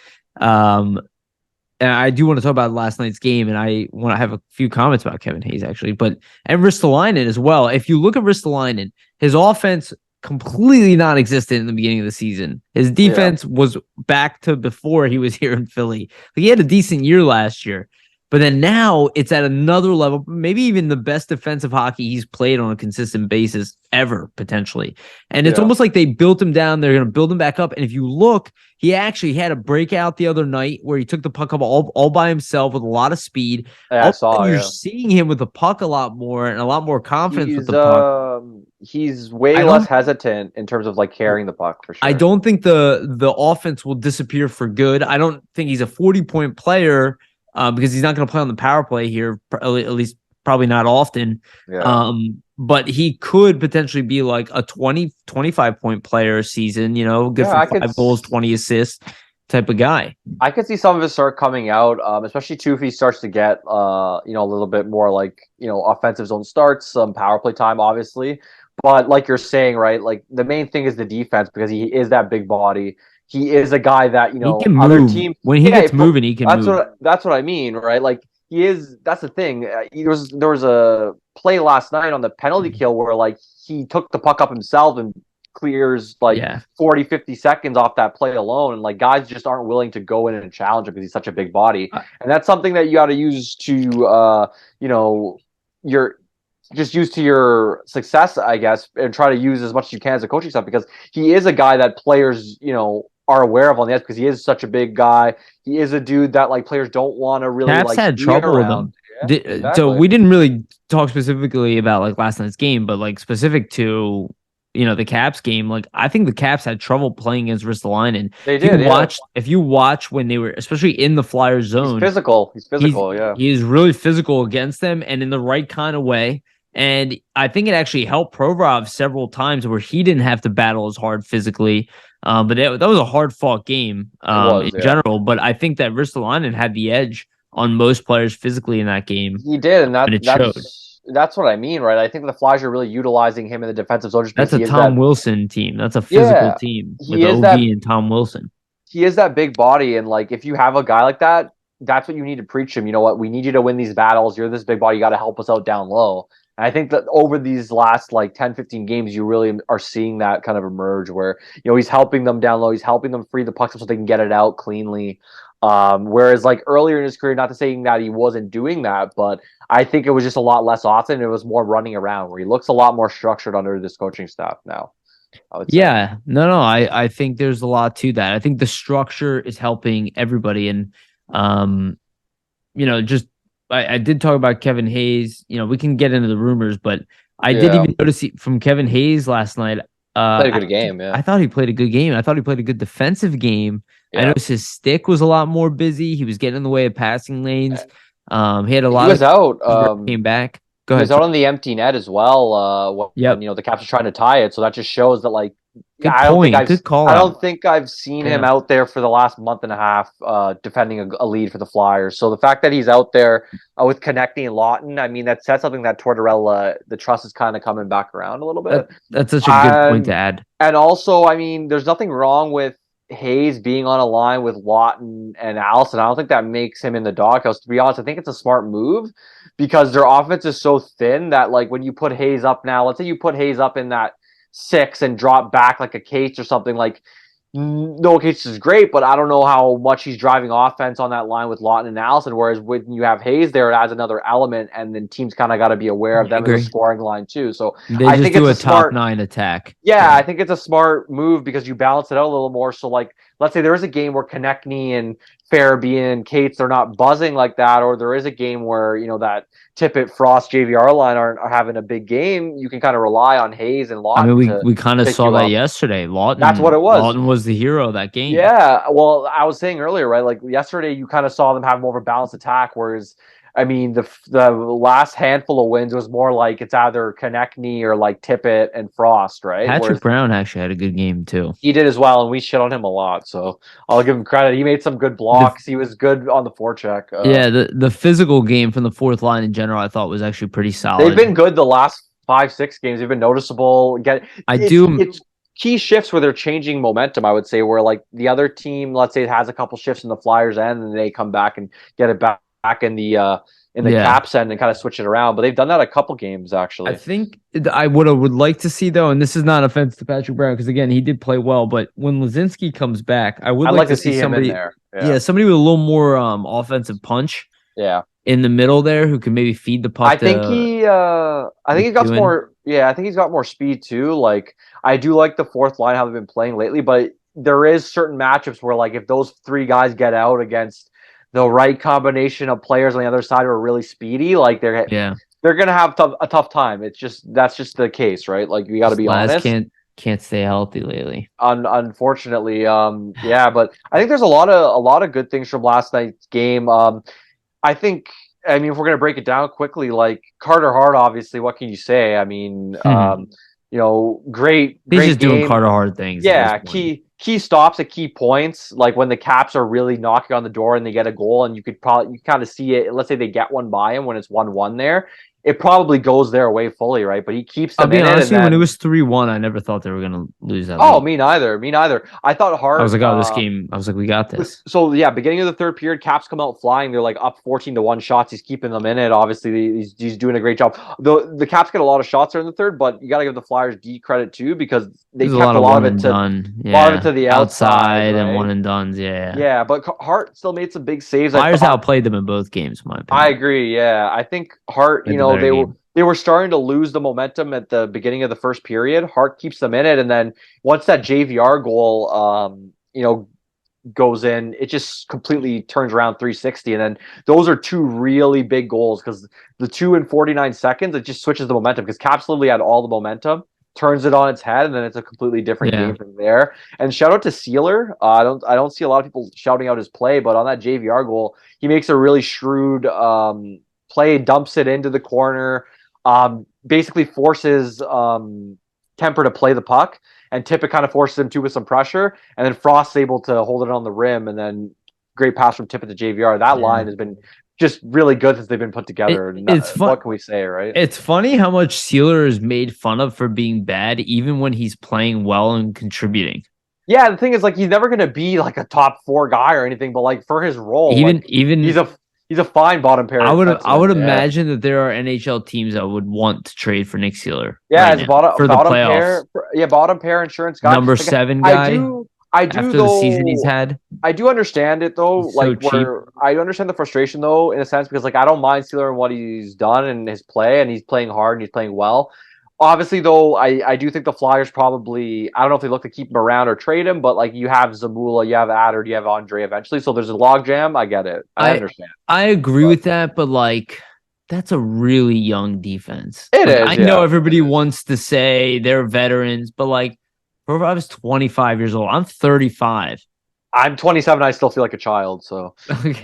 And I do want to talk about last night's game, and I want to have a few comments about Kevin Hayes, actually, and Ristolainen as well. If you look at Ristolainen, his offense completely non-existent in the beginning of the season. His defense was back to before he was here in Philly. He had a decent year last year. But then now it's at another level, maybe even the best defensive hockey he's played on a consistent basis ever, potentially. And it's almost like they built him down. They're going to build him back up. And if you look, he actually had a breakout the other night where he took the puck up all by himself with a lot of speed. Yeah, I saw. You're seeing him with the puck a lot more and a lot more confidence with the puck. He's way less hesitant in terms of like carrying the puck for sure. I don't think the offense will disappear for good. I don't think he's a 40-point player because he's not going to play on the power play here, at least probably not often. Yeah. But he could potentially be like a 25-point player a season, good for 5 goals, 20 assists type of guy. I could see some of it start coming out, especially too if he starts to get a little bit more like, offensive zone starts, some power play time, obviously. But like you're saying, right, like the main thing is the defense because he is that big body. He is a guy that, he can other move. teams When he gets moving, he can move. That's what I mean, right? Like he is. That's the thing. There was a play last night on the penalty kill where like he took the puck up himself and clears like 40, 50 seconds off that play alone. And like guys just aren't willing to go in and challenge him because he's such a big body. And that's something that you got to use to, you're just used to your success, I guess, and try to use as much as you can as a coaching stuff because he is a guy that players, are aware of on the ice because he is such a big guy. He is a dude that like players don't want to really Caps had trouble with him. Yeah, exactly. So we didn't really talk specifically about like last night's game, but like specific to the Caps game, like I think the Caps had trouble playing against Ristolainen. They did. If you watch when they were, especially in the Flyers zone, he's physical. He is really physical against them and in the right kind of way. And I think it actually helped Provorov several times where he didn't have to battle as hard physically. But that was a hard-fought game in general. But I think that Ristolainen had the edge on most players physically in that game. He did, and that's what I mean, right? I think the Flyers are really utilizing him in the defensive zone. That's a Tom Wilson team. That's a physical team with OV and Tom Wilson. He is that big body, and like if you have a guy like that, that's what you need to preach him. You know what? We need you to win these battles. You're this big body. You got to help us out down low. And I think that over these last like 10, 15 games, you really are seeing that kind of emerge where, he's helping them down low. He's helping them free the puck so they can get it out cleanly. Whereas like earlier in his career, not to saying that he wasn't doing that, but I think it was just a lot less often. It was more running around where he looks a lot more structured under this coaching staff now. Yeah, no, I think there's a lot to that. I think the structure is helping everybody. And, I did talk about Kevin Hayes. We can get into the rumors, but I did even notice from Kevin Hayes last night. Played a good game, yeah. I thought he played a good game. I thought he played a good defensive game. Yeah. I noticed his stick was a lot more busy. He was getting in the way of passing lanes. He had a lot of out. Came back. He was out on the empty net as well. When the Caps are trying to tie it. So that just shows that like I don't think I've seen him out there for the last month and a half defending a lead for the Flyers. So the fact that he's out there with Konechny and Lawton, I mean, that says something that Tortorella, the trust is kind of coming back around a little bit. That's such a good point to add. And also, I mean, there's nothing wrong with Hayes being on a line with Lawton and Allison. I don't think that makes him in the doghouse. To be honest, I think it's a smart move because their offense is so thin that like when you put Hayes up now, let's say you put Hayes up in that 6 and drop back like a Cates or something, like no, Cates is great, but I don't know how much he's driving offense on that line with Lawton and Allison, whereas when you have Hayes there, it adds another element, and then teams kind of got to be aware of them in the scoring line too. So I think it's a top 9 attack. Yeah, I think it's a smart move because you balance it out a little more. So like, let's say there is a game where Konechny and Farabee and Cates, they're not buzzing like that, or there is a game where, that Tippett, Frost, JVR line are having a big game, you can kind of rely on Hayes and Lawton. I mean, we kind of saw that yesterday. Lawton, that's what it was. Lawton was the hero of that game. Yeah, well, I was saying earlier, right? Like yesterday, you kind of saw them have more of a balanced attack, whereas I mean, the last handful of wins was more like it's either Konechny or like Tippett and Frost, right? Patrick Brown actually had a good game too. He did as well, and we shit on him a lot, so I'll give him credit. He made some good blocks. He was good on the forecheck. The physical game from the fourth line in general, I thought was actually pretty solid. They've been good the last 5-6 games. They've been noticeable. It's key shifts where they're changing momentum, I would say, where like the other team, let's say it has a couple shifts in the Flyers end, and they come back and get it back in the Caps end and kind of switch it around. But they've done that a couple games, actually. I think I would like to see, though, and this is not offense to Patrick Brown, because again, he did play well, but when Lazinski comes back, I'd like to see him somebody in there. Yeah, somebody with a little more offensive punch. Yeah. in the middle there who can maybe feed the puck. I think he's got some more. Yeah, I think he's got more speed too. Like I do like the fourth line how they've been playing lately, but there is certain matchups where like if those three guys get out against the right combination of players on the other side who are really speedy, like they're gonna have a tough time. That's just the case, right? Like we got to be honest. Can't stay healthy lately. Unfortunately, yeah, but I think there's a lot of good things from last night's game. I think, I mean, if we're gonna break it down quickly, like Carter Hart, obviously, what can you say? I mean, great. He's just game. doing Carter Hart things. Yeah, key stops at key points, like when the Caps are really knocking on the door and they get a goal, and you kind of see it. Let's say they get one by him when it's 1-1 there. It probably goes their way fully, right? But he keeps them in it. Honestly, when it was 3-1, I never thought they were going to lose that. Oh, me neither. I thought Hart. I was like, this game. I was like, we got this. So yeah, beginning of the third period, Caps come out flying. They're like up 14-1 shots. He's keeping them in it. Obviously, he's doing a great job. The Caps get a lot of shots there in the third, but you got to give the Flyers D credit too because they kept a lot of it to the outside and one and dones. Yeah. Yeah, but Hart still made some big saves. Flyers outplayed them in both games. In my opinion. I agree. Yeah, I think Hart. They were starting to lose the momentum at the beginning of the first period. Hart keeps them in it, and then once that JVR goal, goes in, it just completely turns around 360. And then those are two really big goals because the 2 in 49 seconds, it just switches the momentum because Caps literally had all the momentum, turns it on its head, and then it's a completely different game from there. And shout out to Sealer. I don't see a lot of people shouting out his play, but on that JVR goal, he makes a really shrewd play, dumps it into the corner. Basically forces Temper to play the puck, and Tippett kind of forces him to with some pressure, and then Frost's able to hold it on the rim, and then great pass from Tippett to JVR. That line has been just really good since they've been put together. It's fun. What can we say, right? It's funny how much Sealer is made fun of for being bad, even when he's playing well and contributing. Yeah, the thing is, like, he's never going to be like a top 4 guy or anything, but like for his role, he's a fine bottom pair. I would imagine that there are NHL teams that would want to trade for Nick Sealer. Yeah, as bottom pair. Bottom pair insurance guy. Number 7 guy. I do after though, the season he's had. I do understand it though. He's like I understand the frustration though, in a sense, because like I don't mind Sealer and what he's done and his play, and he's playing hard and he's playing well. Obviously, though, I do think the Flyers probably, I don't know if they look to keep him around or trade him, but like you have Zamula, you have Adder, you have Andre eventually, so there's a logjam. I get it. I understand. I agree with that, but like that's a really young defense. It is. I know everybody wants to say they're veterans, but like I was 25 years old. I'm 35. I'm 27. I still feel like a child. So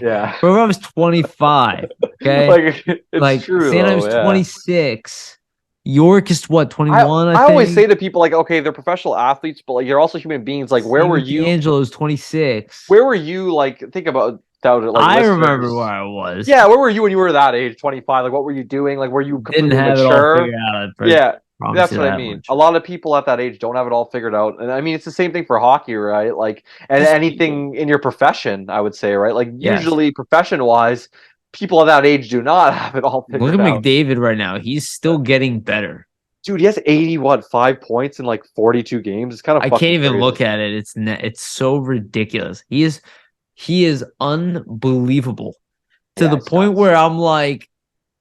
yeah. I was 25. Okay, it's true. Santa was 26. York is what, 21? I always say to people, like, okay, they're professional athletes, but like you're also human beings. Like, where were you? Angelo's 26. Where were you? Like, think about that. Like, I remember where I was. Yeah, where were you when you were that age, 25? Like, what were you doing? Like, were you completely mature? Yeah, that's what I mean. A lot of people at that age don't have it all figured out, and I mean, it's the same thing for hockey, right? Like, and anything in your profession, I would say, right? Like, usually profession-wise, people at that age do not have it all figured out. Look at McDavid right now. He's still getting better. Dude, he has 5 points in like 42 games. It's kind of I can't even look at it. It's so ridiculous. He is unbelievable to the point where I'm like,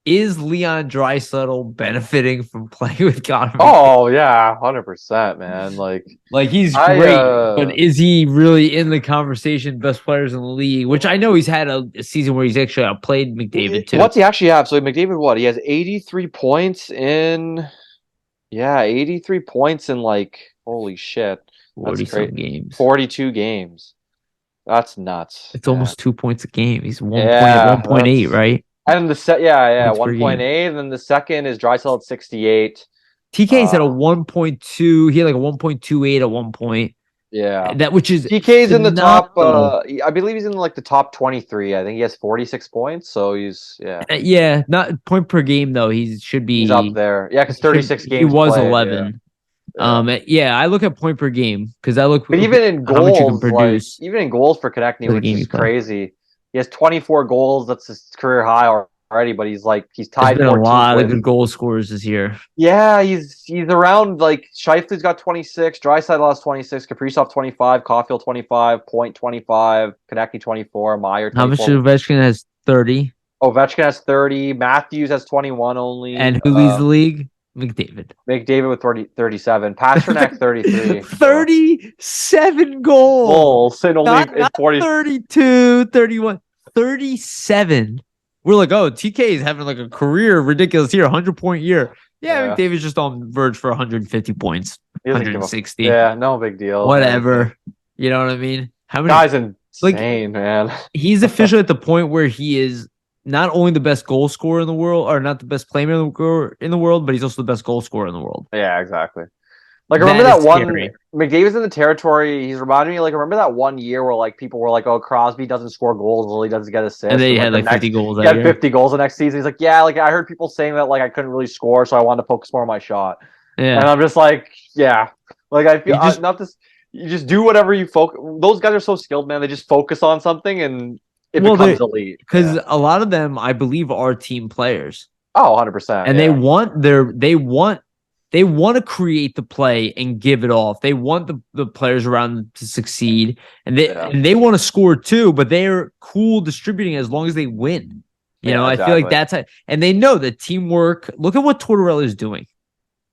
is Leon Draisaitl benefiting from playing with Connor McDavid? Oh yeah, 100%, man. Like he's great, but is he really in the conversation best players in the league? Which I know he's had a season where he's actually outplayed McDavid too. What's he actually have? So McDavid, what? He has 83 points in 83 points in like holy shit. 40 games. 42 games. That's nuts. It's almost 2 points a game. He's 1.8, right? And the 1.8, and then the second is Draisaitl at 68. TK's at a 1.2. He had like a 1.28 at one point. Yeah, which is TK's in the top. I believe he's in like the top 23. I think he has 46 points. So he's not point per game though. He should be. He's up there. Yeah, because 36 games. He was played, 11. Yeah. I look at point per game because I look. But even in goals, even in goals for Konechny, which is crazy. He has 24 goals. That's his career high already. But he's tied. There's been a lot of good goal scorers this year. Yeah, he's around like Scheifele's got 26, Draisaitl has 26, Kaprizov 25, Caulfield 25, Point 25, Konechny 24, Meyer 24. How much Ovechkin has 30? Ovechkin has 30. Matthews has 21 only. And who leads the league? McDavid. McDavid with 37. Pasternak 33. 37 goals. In only not 40. 32, 31, 37. We're like, oh, TK is having like a career ridiculous year, 100-point year. Yeah, McDavid's just on verge for 150 points, 160. Yeah, no big deal. Whatever. You know what I mean? How many guys insane, man. He's officially at the point where he is not only the best goal scorer in the world, or not the best playmaker in the world, but he's also the best goal scorer in the world. Yeah, exactly. Like, remember that one? McDavid's in the territory. He's reminding me, like, remember that one year where, like, people were like, "Oh, Crosby doesn't score goals, well, he doesn't get assists." And then he had like 50 goals. He had 50 goals the next season. He's like, "Yeah, like I heard people saying that, like I couldn't really score, so I wanted to focus more on my shot." Yeah, and I'm just like, yeah, like I feel you just do whatever you focus. Those guys are so skilled, man. They just focus on something and it becomes elite. Because a lot of them, I believe, are team players. Oh, 100%. And they want to create the play and give it off. They want the players around them to succeed, and they want to score too. But they're cool distributing as long as they win. You know, exactly. I feel like that's and they know that teamwork. Look at what Tortorella is doing.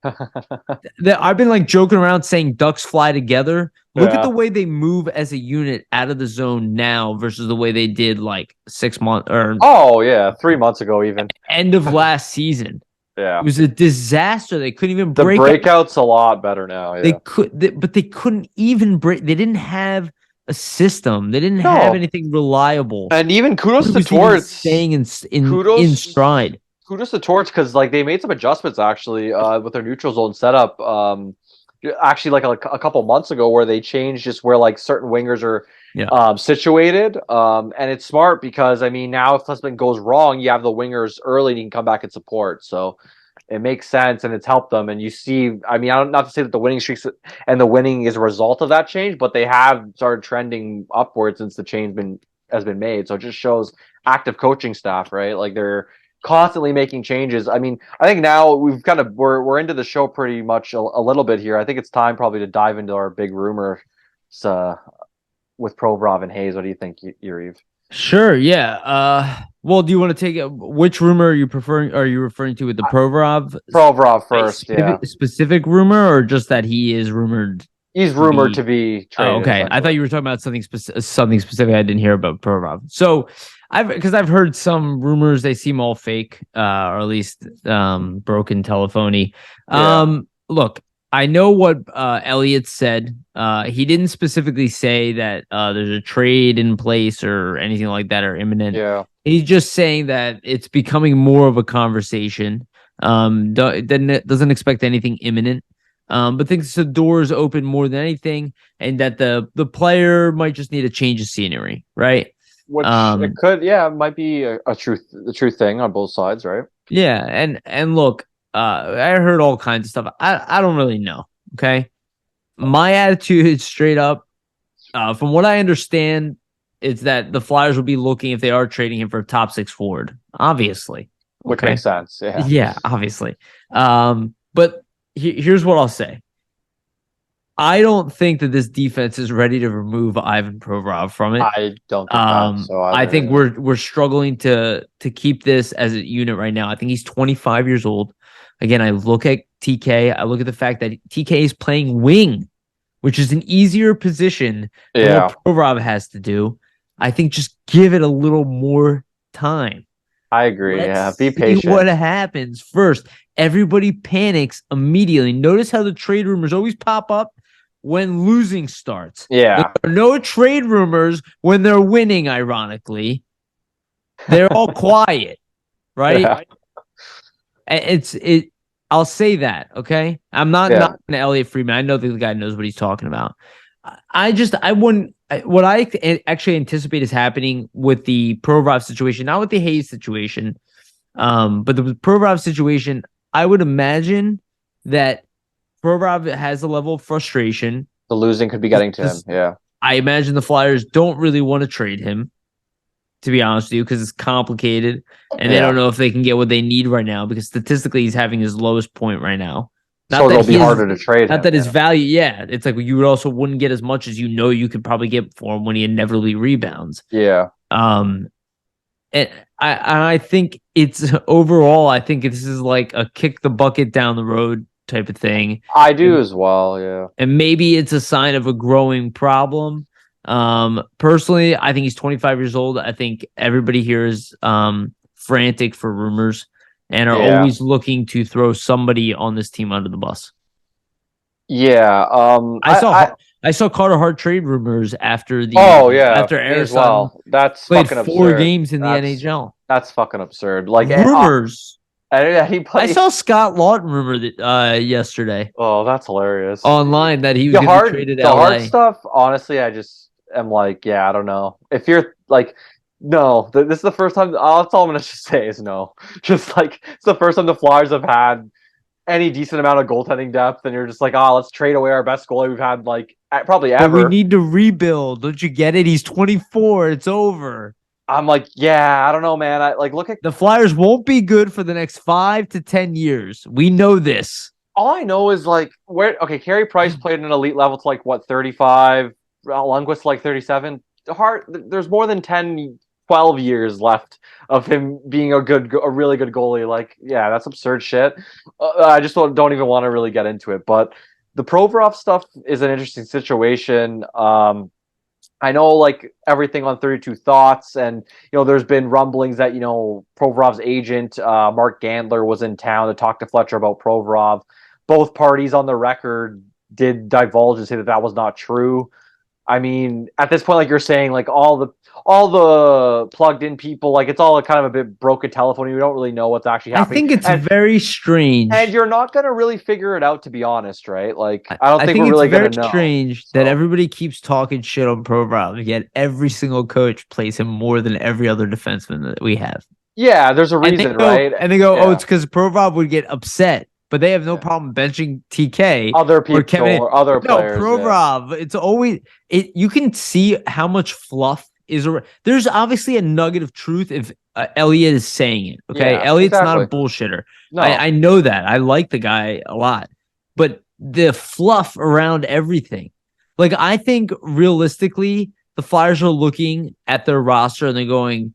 I've been like joking around saying ducks fly together. Look at the way they move as a unit out of the zone now versus the way they did like 6 months or 3 months ago, even end of last season. Yeah, it was a disaster. They couldn't even break. The breakout's a lot better now. Yeah. But they couldn't even break. They didn't have a system. They didn't have anything reliable. And even kudos to Torts staying in stride. Kudos to Torts because like they made some adjustments actually with their neutral zone setup. Actually, like a couple months ago, where they changed just where like certain wingers are situated. And it's smart because I mean now if something goes wrong, you have the wingers early and you can come back and support. So it makes sense and it's helped them. And you see, I mean, not to say that the winning streaks and the winning is a result of that change, but they have started trending upwards since the change has been made. So it just shows active coaching staff, right? Like they're constantly making changes. I mean, I think now we're into the show pretty much a little bit here. I think it's time probably to dive into our big rumor with Provorov and Hayes. What do you think, Yariv? Sure. Yeah. Well, do you want to take it? Which rumor are you preferring? Are you referring to with the Provorov? Provorov first. Specific rumor, or just that he is rumored? He's rumored to be traded. Oh, okay. I thought you were talking about something specific. I didn't hear about Provorov. So I've heard some rumors. They seem all fake, or at least broken telephony. Look, I know what Elliott said. He didn't specifically say that there's a trade in place or anything like that or imminent. Yeah, he's just saying that it's becoming more of a conversation. Doesn't expect anything imminent. But thinks the doors open more than anything, and that the player might just need a change of scenery, right? Which it could, it might be a true thing on both sides, right? Yeah, and look, I heard all kinds of stuff. I don't really know. Okay, my attitude is straight up. From what I understand, is that the Flyers will be looking if they are trading him for a top 6 forward, obviously, which makes sense. Yeah, yeah, obviously. But here's what I'll say. I don't think that this defense is ready to remove Ivan Provorov from it. I don't think so. I think we're struggling to keep this as a unit right now. I think he's 25 years old. Again, I look at TK. I look at the fact that TK is playing wing, which is an easier position than what Provorov has to do. I think just give it a little more time. I agree. Be patient. See what happens first. Everybody panics immediately. Notice how the trade rumors always pop up when losing starts. Yeah. There are no trade rumors when they're winning, ironically. They're all quiet, right? Yeah. I'll say that, okay? I'm not an Elliott Friedman. I know the guy knows what he's talking about. What I actually anticipate is happening with the Provorov situation, not with the Hayes situation, but the Provorov situation, I would imagine that Provorov has a level of frustration. The losing could be getting to him, yeah. I imagine the Flyers don't really want to trade him, to be honest with you, because it's complicated, and they don't know if they can get what they need right now, because statistically he's having his lowest point right now. So it'll be harder to trade him. Not that his value, it's like you also wouldn't get as much as you could probably get for him when he inevitably rebounds. Yeah. And I think it's overall, I think this is like a kick the bucket down the road type of thing. I do as well, yeah. And maybe it's a sign of a growing problem. Personally, I think he's 25 years old. I think everybody here is frantic for rumors and are always looking to throw somebody on this team under the bus. Yeah, I saw Carter Hart trade rumors after the after as well. That's played fucking 4 absurd. games in the NHL. That's fucking absurd. Like rumors. I saw Scott Lawton rumor that yesterday. Oh, that's hilarious. Online that he was going to be traded to LA. The hard stuff, honestly, I just am like, yeah, I don't know. If you're like, no, this is the first time. That's all I'm going to just say is no. Just like it's the first time the Flyers have had any decent amount of goaltending depth, and you're just like, let's trade away our best goalie we've had like probably ever. But we need to rebuild. Don't you get it? He's 24. It's over. I'm like, yeah, I don't know, man. I like look at the Flyers won't be good for the next 5 to 10 years. We know this. All I know is like Carey Price played an elite level to like what 35, Lundqvist like 37. There's more than 10, 12 years left of him being a really good goalie. Like, yeah, that's absurd shit. I just don't even want to really get into it. But the Provorov stuff is an interesting situation. I know like everything on 32 Thoughts, and there's been rumblings that Provorov's agent Mark Gandler was in town to talk to Fletcher about Provorov. Both parties on the record did divulge and say that was not true. I mean, at this point, like you're saying, like all the plugged in people, like it's all kind of a bit broken telephone. We don't really know what's actually happening. I think it's very strange, and you're not gonna really figure it out, to be honest, right? Like I don't think we're really gonna know. It's very strange that everybody keeps talking shit on Provorov, yet every single coach plays him more than every other defenseman that we have. Yeah, there's a reason, right? And they go, oh, it's because Provorov would get upset. But they have no problem benching TK, other people, or other players. No, Provorov. Yeah. It's always you can see how much fluff is. There's obviously a nugget of truth if Elliot is saying it. Okay, yeah, Elliot's not a bullshitter. No, I know that. I like the guy a lot, but the fluff around everything. Like I think realistically, the Flyers are looking at their roster and they're going,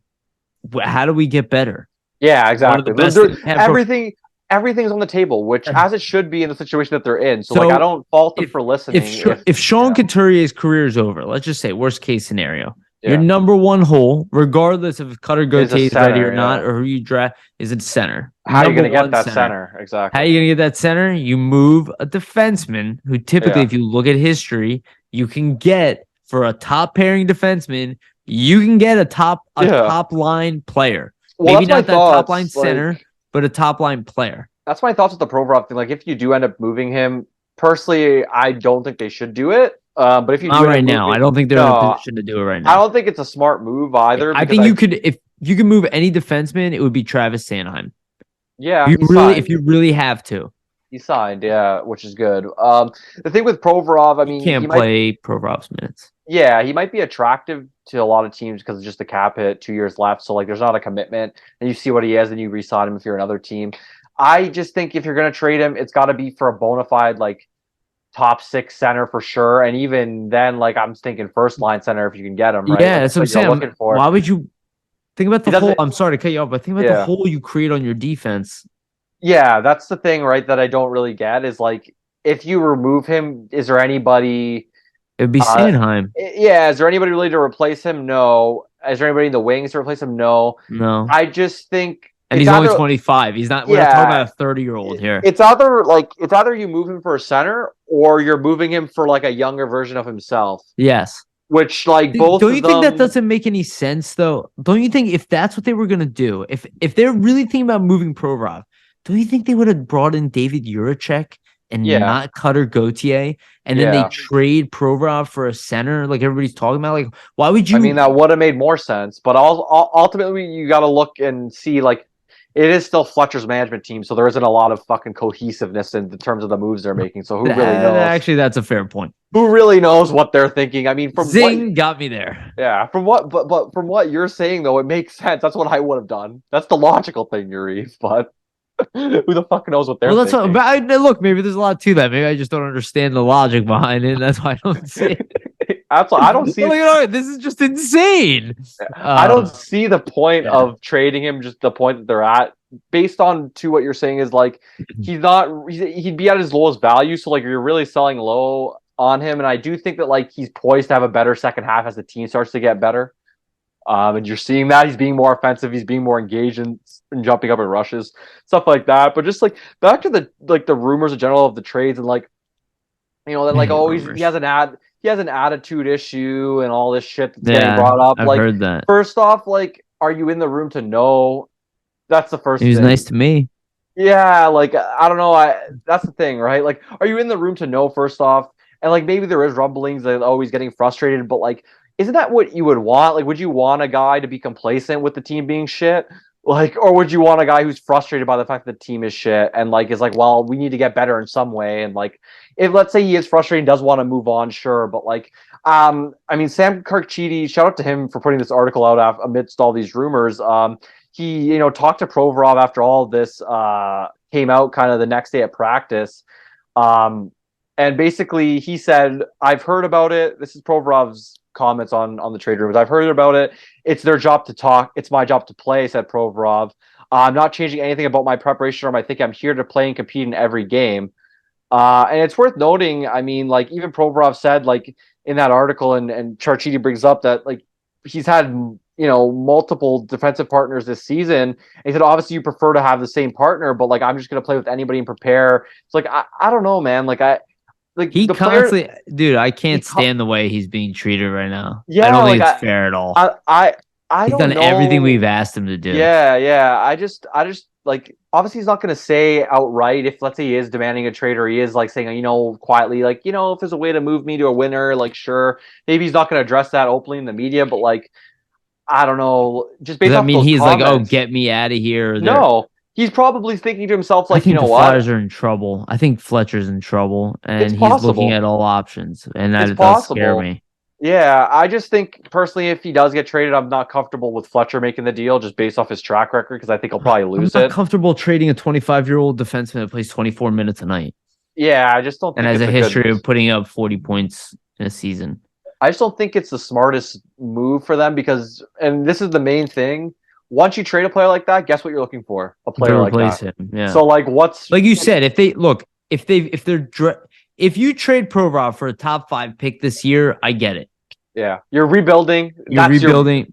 "How do we get better?" Yeah, exactly. Everything's on the table, which as it should be in the situation that they're in. So like, I don't fault them for listening. If Sean Couturier's career is over, let's just say worst case scenario, your number one hole, regardless of if Cutter Gauthier is ready or not, or who you draft, is at center. How are you going to get that center? Exactly. How are you going to get that center? You move a defenseman who typically, if you look at history, you can get for a top pairing defenseman, you can get a top line player. Well, maybe not that top line center, but a top line player. That's my thoughts with the Provorov thing. Like, if you do end up moving him, personally, I don't think they should do it. But if you not right now, I don't think they're in a position to do it right now. I don't think it's a smart move either. I think if you could move any defenseman, it would be Travis Sanheim. Yeah, if you really have to. He signed, which is good. The thing with Provorov, I mean, he can't play Provorov's minutes. Yeah, he might be attractive to a lot of teams because it's just the cap hit, 2 years left. So like, there's not a commitment, and you see what he has, and you re-sign him if you're another team. I just think if you're going to trade him, it's got to be for a bona fide like top 6 center for sure, and even then, like I'm thinking first line center if you can get him. Right? Yeah, that's what I'm saying. Looking for. Why would you think about the hole? I'm sorry to cut you off, but think about the hole you create on your defense. Yeah, that's the thing, right? That I don't really get is like, if you remove him, is there anybody? It'd be Sanheim. Yeah, is there anybody really to replace him? No. Is there anybody in the wings to replace him? No. I just think, and he's only 25. He's not. We're not talking about a 30-year-old here. It's either you move him for a center or you're moving him for like a younger version of himself. Yes. Which like both. Don't you think that doesn't make any sense though? Don't you think if that's what they were gonna do, if they're really thinking about moving Provorov, don't you think they would have brought in David Juracek and not Cutter Gauthier, and then they trade Provorov for a center like everybody's talking about? Like, why would you? I mean, that would have made more sense, but ultimately you got to look and see, like, it is still Fletcher's management team, so there isn't a lot of fucking cohesiveness in terms of the moves they're making. So who really knows? Actually, that's a fair point. Who really knows what they're thinking? I mean, from got me there. Yeah, from what, but from what you're saying though, it makes sense. That's what I would have done. That's the logical thing, Yariv, but. Who the fuck knows what they're thinking? Look, maybe there's a lot to that. Maybe I just don't understand the logic behind it. That's why I don't see it. That's I don't see. This is just insane. I don't see the point of trading him. Just the point that they're at, based on to what you're saying is like he's not. He'd be at his lowest value. So like you're really selling low on him, and I do think that like he's poised to have a better second half as the team starts to get better. And you're seeing that he's being more offensive, he's being more engaged in jumping up in rushes, stuff like that. But just like back to the rumors in general of the trades and like that like always he has an attitude issue and all this shit that's getting brought up. I've heard that. First off, like, are you in the room to know? That's the first thing. He was nice to me. Yeah, like I don't know. That's the thing, right? Like, are you in the room to know first off? And like maybe there is rumblings that always getting frustrated, but like, isn't that what you would want? Like, would you want a guy to be complacent with the team being shit? Like, or would you want a guy who's frustrated by the fact that the team is shit and like is like, well, we need to get better in some way. And like, if let's say he is frustrated and does want to move on, sure, but like, I mean, Sam Karchidi, shout out to him for putting this article out amidst all these rumors. He talked to Provorov after all of this came out, kind of the next day at practice. And basically he said, I've heard about it. This is Provorov's comments on the trade rumors. I've heard about it. It's their job to talk. It's my job to play, said Provorov. I'm not changing anything about my preparation or I think I'm here to play and compete in every game. And it's worth noting, I mean, like even Provorov said, like in that article, and Charchidi brings up that like he's had multiple defensive partners this season. And he said, obviously you prefer to have the same partner, but like I'm just gonna play with anybody and prepare. It's like I don't know, man. He constantly, dude, I can't stand the way he's being treated right now. Yeah, I don't think it's fair at all. He's done everything we've asked him to do. Yeah. I just like obviously he's not going to say outright if let's say he is demanding a trade or he is like saying quietly like if there's a way to move me to a winner, like sure, maybe he's not going to address that openly in the media, but like I don't know, just based off those he's comments, like, oh, get me out of here. No. He's probably thinking to himself, like, I think the Flyers are in trouble. I think Fletcher's in trouble, and he's looking at all options, and that does scare me. Yeah, I just think, personally, if he does get traded, I'm not comfortable with Fletcher making the deal just based off his track record, because I think he'll probably lose it. I'm not comfortable trading a 25-year-old defenseman that plays 24 minutes a night. Yeah, I just don't think and has a history of putting up 40 points in a season. I just don't think it's the smartest move for them because, and this is the main thing, once you trade a player like that, guess what you're looking for? A player like that. Him, yeah. So like, what's like you said? If you trade Provorov for a top 5 pick this year, I get it. Yeah, you're rebuilding. I understand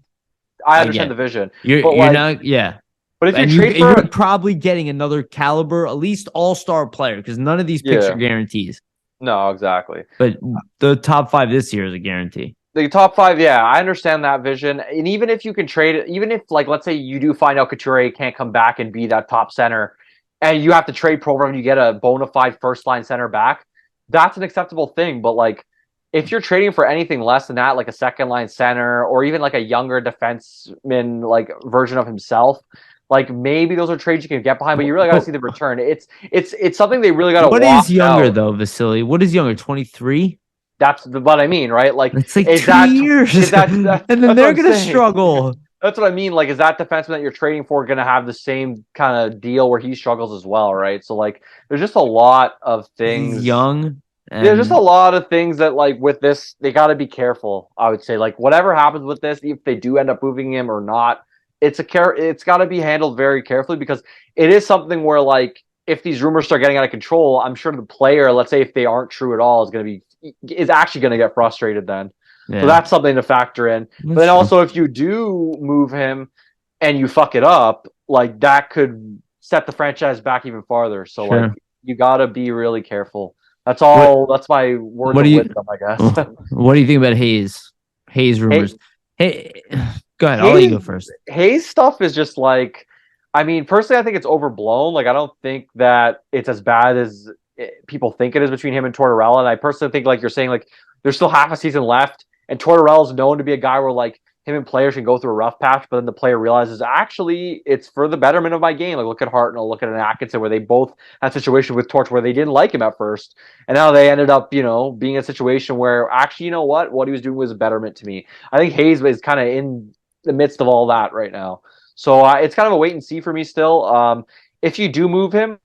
the vision. You're not. Yeah, but if you're probably getting another caliber, at least all-star player, because none of these picks are guarantees. No, exactly. But the top 5 this year is a guarantee. The top 5, yeah, I understand that vision. And even if you can trade it, even if, like, let's say you do find out Couture can't come back and be that top center, and you have to trade Provorov and you get a bona fide first-line center back, that's an acceptable thing. But, like, if you're trading for anything less than that, like a second-line center or even, like, a younger defenseman, like, version of himself, like, maybe those are trades you can get behind, but you really got to see the return. It's something they really got to watch out. What is younger, though, Vasili? What is younger, 23? That's what I mean, right? Like, it's like 2 years, and then they're going to struggle. That's what I mean. Like, is that defenseman that you're trading for going to have the same kind of deal where he struggles as well, right? So, like, there's just a lot of things. He's young. There's just a lot of things that, like, with this, they got to be careful. I would say, like, whatever happens with this, if they do end up moving him or not, it's got to be handled very carefully because it is something where, like, if these rumors start getting out of control, I'm sure the player, let's say if they aren't true at all, is actually going to get frustrated then. Yeah. So that's something to factor in. But then also, if you do move him and you fuck it up, like that could set the franchise back even farther. So like you got to be really careful. That's all. That's my word of wisdom, I guess. What do you think about Hayes? Hayes rumors. Hey, go ahead. I'll let you go first. Hayes stuff is just like, I mean, personally, I think it's overblown. Like, I don't think that it's as bad as people think it is between him and Tortorella. And I personally think, like you're saying, like there's still half a season left, and Tortorella's known to be a guy where like him and players can go through a rough patch, but then the player realizes actually it's for the betterment of my game. Like look at Hartnell, look at an Atkinson, where they both had a situation with Torch where they didn't like him at first, and now they ended up, being in a situation where actually, what he was doing was a betterment to me. I think Hayes is kind of in the midst of all that right now, so it's kind of a wait and see for me still. If you do move him,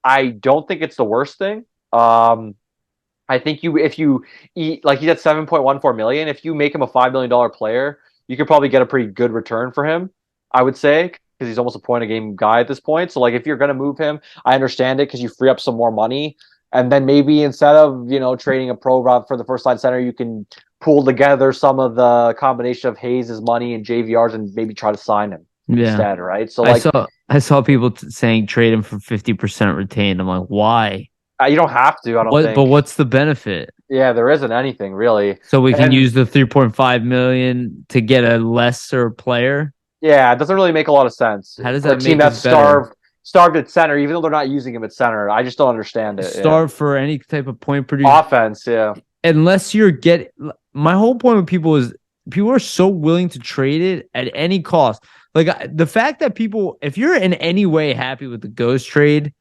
I don't think it's the worst thing. I I think if you eat, like, he's at 7.14 million, if you make him a $5 million player, you could probably get a pretty good return for him, I would say, because he's almost a point a game guy at this point. So, like, if you're going to move him, I understand it because you free up some more money. And then maybe instead of, trading a pro route for the first line center, you can pool together some of the combination of Hayes' money and JVR's and maybe try to sign him instead, right? So, like, I saw people saying trade him for 50% retained. I'm like, why? you don't have to, I don't think. But what's the benefit? Yeah, there isn't anything really. So we can use the 3.5 million to get a lesser player? Yeah, it doesn't really make a lot of sense. How does for that a team make that's starved at center, even though they're not using him at center? I just don't understand it. Starved for any type of point producer offense, yeah. Unless you're getting, my whole point with people is people are so willing to trade it at any cost. Like, the fact that people, if you're in any way happy with the Ghost trade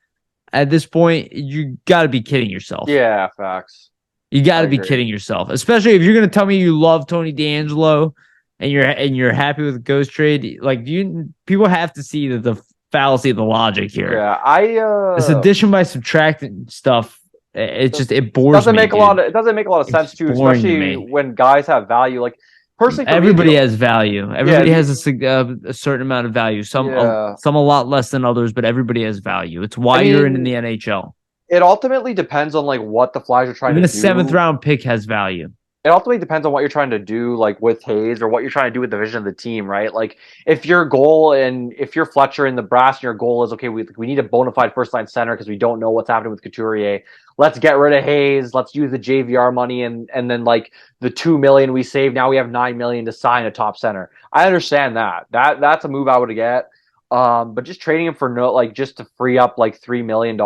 at this point, you got to be kidding yourself. Yeah, facts. You got to be kidding yourself, especially if you're going to tell me you love Tony DeAngelo and you're happy with the Ghost trade. Like, people have to see the fallacy of the logic here. Yeah, this addition by subtracting stuff, it bores doesn't me. It doesn't make a lot of sense too, especially when guys have value. Like, personally, everybody has value. Everybody has a certain amount of value. Some a lot less than others, but everybody has value. It's why you're in the NHL. It ultimately depends on, like, what the Flyers are trying to do. Even a 7th round pick has value. It ultimately depends on what you're trying to do, like, with Hayes, or what you're trying to do with the vision of the team, right? Like, if your goal, and if you're Fletcher in the brass and your goal is, okay, we need a bona fide first line center because we don't know what's happening with Couturier. Let's get rid of Hayes. Let's use the JVR money, and then, like, the $2 million we save, now we have $9 million to sign a top center. I understand that. That's a move I would get. But just trading him for just to free up like $3 million.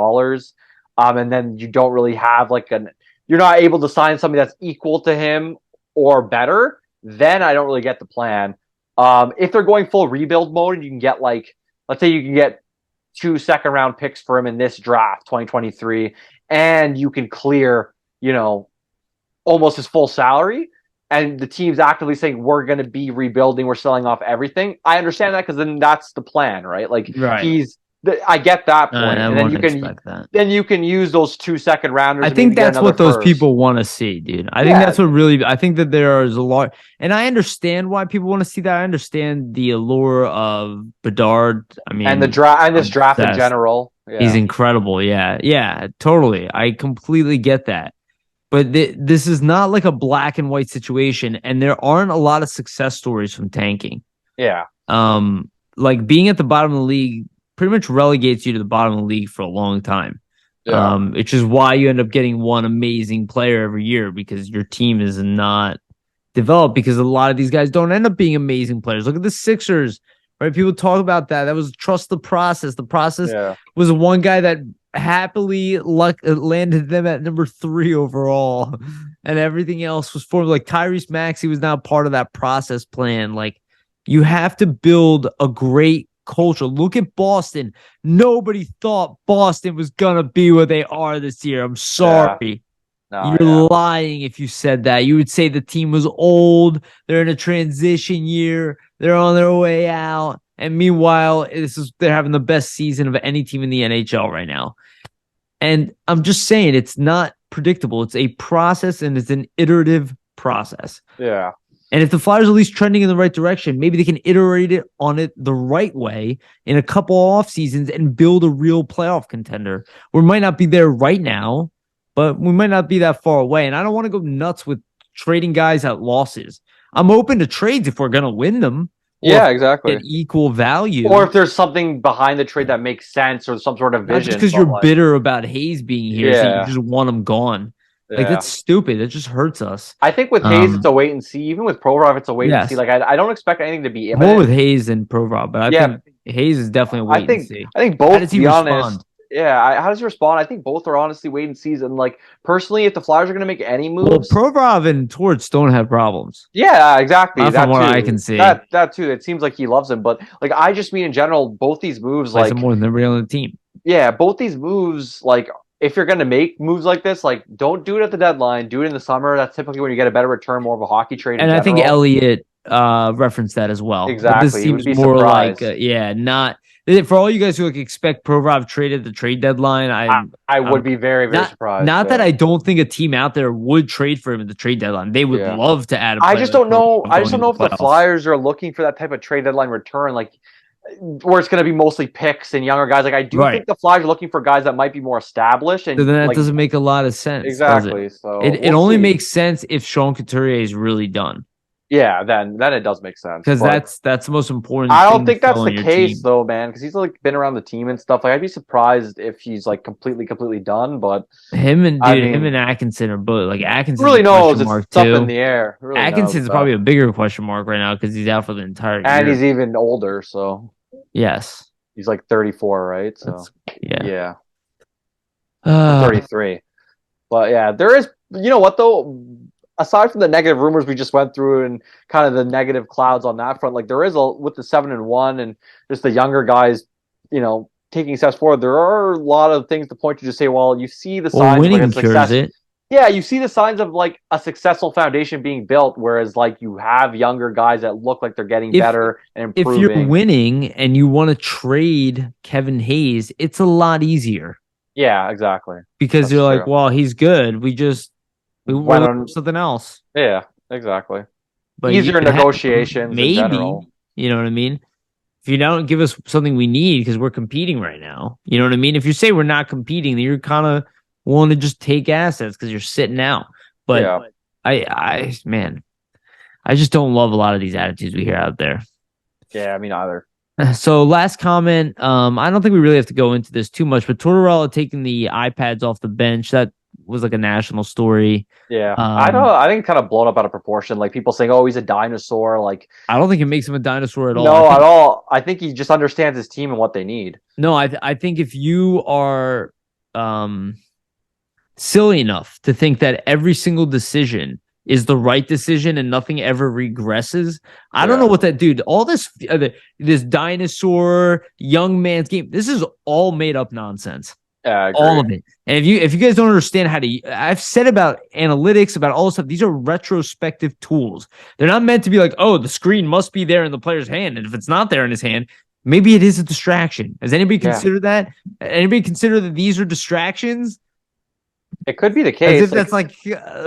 And then you don't really have you're not able to sign somebody that's equal to him or better, then I don't really get the plan. If they're going full rebuild mode and you can get, like, let's say you can get 2 second-round picks for him in this draft, 2023, and you can clear, almost his full salary, and the team's actively saying, we're going to be rebuilding, we're selling off everything. I understand that, because then that's the plan, right? Like, right. I get that point, and then you can use those 2 second rounders. I think that's what those people want to see, dude. I think that's what really. I think that there is a lot, and I understand why people want to see that. I understand the allure of Bedard. I mean, and this draft in general. Yeah. He's incredible. Yeah, totally. I completely get that. But this is not like a black and white situation, and there aren't a lot of success stories from tanking. Yeah. Like, being at the bottom of the league pretty much relegates you to the bottom of the league for a long time. Yeah. Which is why you end up getting one amazing player every year, because your team is not developed, because a lot of these guys don't end up being amazing players. Look at the Sixers, right? People talk about that. That was trust the process. The process was one guy that happily landed them at number 3 overall, and everything else was formed. Like, Tyrese Maxey was now part of that process plan. Like, you have to build a great culture. Look at Boston. Nobody thought Boston was gonna be what they are this year. I'm sorry. You're lying if you said that. You would say the team was old, they're in a transition year, they're on their way out, and meanwhile they're having the best season of any team in the NHL right now. And I'm just saying, it's not predictable. It's a process, and it's an iterative process. Yeah. And if the Flyers are at least trending in the right direction, maybe they can iterate on it the right way in a couple off seasons and build a real playoff contender. We might not be there right now, but we might not be that far away. And I don't want to go nuts with trading guys at losses. I'm open to trades if we're going to win them. Yeah, exactly. Get equal value. Or if there's something behind the trade that makes sense, or some sort of vision. Not just because you're bitter about Hayes being here, so you just want him gone. Like, that's stupid. It just hurts us. I think with Hayes, it's a wait and see. Even with Provorov, it's a wait and see. Like, I don't expect anything to be imminent. More with Hayes than Provorov, but I think Hayes is definitely a wait and see. I think both, how does he respond? How does he respond? I think both are honestly wait and sees. And, like, personally, if the Flyers are going to make any moves... Well, Provorov and Torts don't have problems. Yeah, exactly. From what I can see. That too. It seems like he loves him. But, like, I just mean in general, both these moves... Like, more than everybody on the team. Yeah, both these moves, like... If you're going to make moves like this, like, don't do it at the deadline. Do it in the summer. That's typically when you get a better return, more of a hockey trade. And I think Elliott referenced that as well. Exactly. But this seems more surprised. Like, not For all you guys who expect Provorov traded at the trade deadline, I would be very, very surprised. Not that I don't think a team out there would trade for him at the trade deadline. They would love to add a player. I just don't know. I just don't know if the Flyers are looking for that type of trade deadline return, like where it's going to be mostly picks and younger guys. Like I do think the Flyers are looking for guys that might be more established. And so then that doesn't make a lot of sense. Exactly. So it only makes sense if Sean Couturier is really done. Yeah, then it does make sense because that's the most important. I don't think that's the case though, man. Because he's like been around the team and stuff. Like I'd be surprised if he's like completely done. But him and Atkinson are both like Atkinson really knows it's up in the air. Really Atkinson's probably a bigger question mark right now because he's out for the entire year, and he's even older. So yes, he's like 34, right? So yeah. 33. But yeah, there is. You know what though? Aside from the negative rumors we just went through and kind of the negative clouds on that front, like there is with the 7-1 and just the younger guys, you know, taking steps forward. There are a lot of things to point to say, well, you see the signs winning of success. Yeah, you see the signs of like a successful foundation being built, whereas like you have younger guys that look like they're getting better and improving. If you're winning and you want to trade Kevin Hayes, it's a lot easier. Yeah, exactly. Because you're like, well, he's good. We went on something else. Yeah, exactly. But easier negotiations maybe, in general. You know what I mean? If you don't give us something we need because we're competing right now, you know what I mean? If you say we're not competing, then you're kind of willing to just take assets because you're sitting out. But I just don't love a lot of these attitudes we hear out there. Yeah, me neither. So last comment, I don't think we really have to go into this too much, but Tortorella taking the iPads off the bench, that was like a national story. Yeah, I think kind of blown up out of proportion. Like people saying, "Oh, he's a dinosaur." Like I don't think it makes him a dinosaur at all. No, at all. I think he just understands his team and what they need. No, I think if you are silly enough to think that every single decision is the right decision and nothing ever regresses, I don't know what that dude. All this dinosaur young man's game. This is all made up nonsense. All of it. And if you guys don't understand how to, I've said about analytics, about all this stuff, these are retrospective tools. They're not meant to be like, oh, the screen must be there in the player's hand. And if it's not there in his hand, maybe it is a distraction. Has anybody considered that? Anybody consider that these are distractions? It could be the case. As if that's like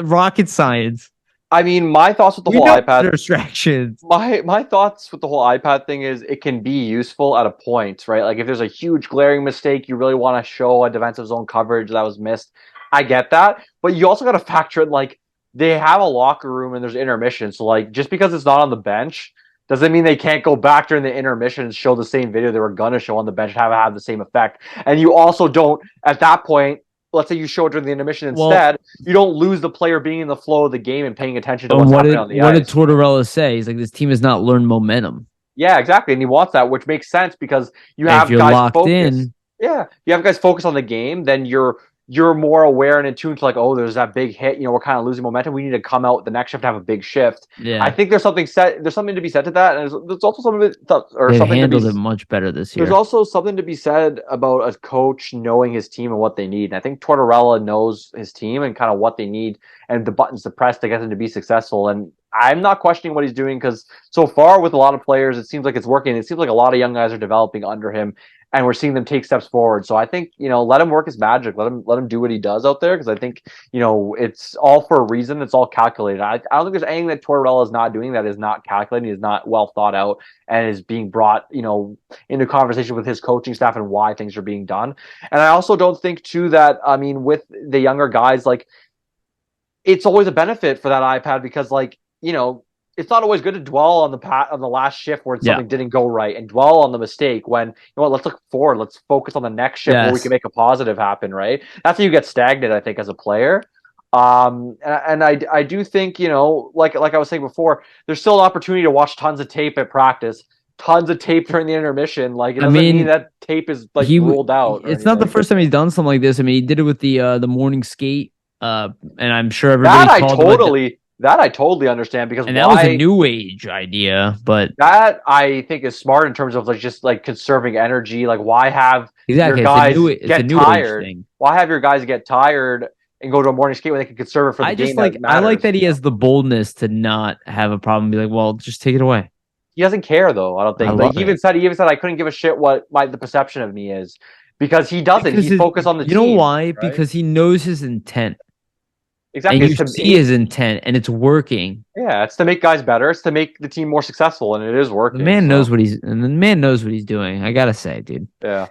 rocket science. I mean, my thoughts with the whole iPad distractions. My thoughts with the whole iPad thing is it can be useful at a point, right? Like if there's a huge glaring mistake, you really want to show a defensive zone coverage that was missed. I get that, but you also got to factor in like they have a locker room and there's intermission. So like just because it's not on the bench doesn't mean they can't go back during the intermission and show the same video they were gonna show on the bench and have the same effect. And you also don't at that point. Let's say you show it during the intermission instead, you don't lose the player being in the flow of the game and paying attention to what's happening on the ice. What did Tortorella say? He's like, this team has not learned momentum. Yeah, exactly. And he wants that, which makes sense because you have guys focused. Yeah, you have guys focus on the game, then you're more aware and in tune to like, oh, there's that big hit. You know, we're kind of losing momentum. We need to come out the next shift to have a big shift. Yeah, I think there's something to be said to that, and there's also something handled it much better this year. There's also something to be said about a coach knowing his team and what they need. And I think Tortorella knows his team and kind of what they need and the buttons to press to get them to be successful. And I'm not questioning what he's doing because so far with a lot of players, it seems like it's working. It seems like a lot of young guys are developing under him. And we're seeing them take steps forward. So I think, you know, let him work his magic. Let him do what he does out there because I think, you know, it's all for a reason. It's all calculated. I don't think there's anything that Tortorella is not doing that is not calculated, is not well thought out, and is being brought, you know, into conversation with his coaching staff and why things are being done. And I also don't think, too, that, I mean, with the younger guys, like, it's always a benefit for that iPad because, like, you know, it's not always good to dwell on the last shift where something didn't go right and dwell on the mistake when, you know what, let's look forward. Let's focus on the next shift where we can make a positive happen, right? That's how you get stagnant, I think, as a player. And I do think, you know, like I was saying before, there's still an opportunity to watch tons of tape at practice, tons of tape during the intermission. Like, it doesn't mean that tape is like ruled out. It's not the first time he's done something like this. I mean, he did it with the morning skate. And I'm sure everybody That I totally understand because that was a new age idea, but that I think is smart in terms of like just like conserving energy. Like, why have your guys get tired? Why have your guys get tired and go to a morning skate when they can conserve it for the game? I like that he has the boldness to not have a problem. Be like, well, just take it away. he doesn't care though. I don't I think. Like love it. he even said I couldn't give a shit what the perception of me is, because he doesn't. Because He's focused on the you know team, why? right? Because he knows his intent, and Exactly. you see his intent, and it's working. Yeah, it's to make guys better. It's to make the team more successful, and it is The working. man So knows what he's doing. I gotta say, dude. yeah.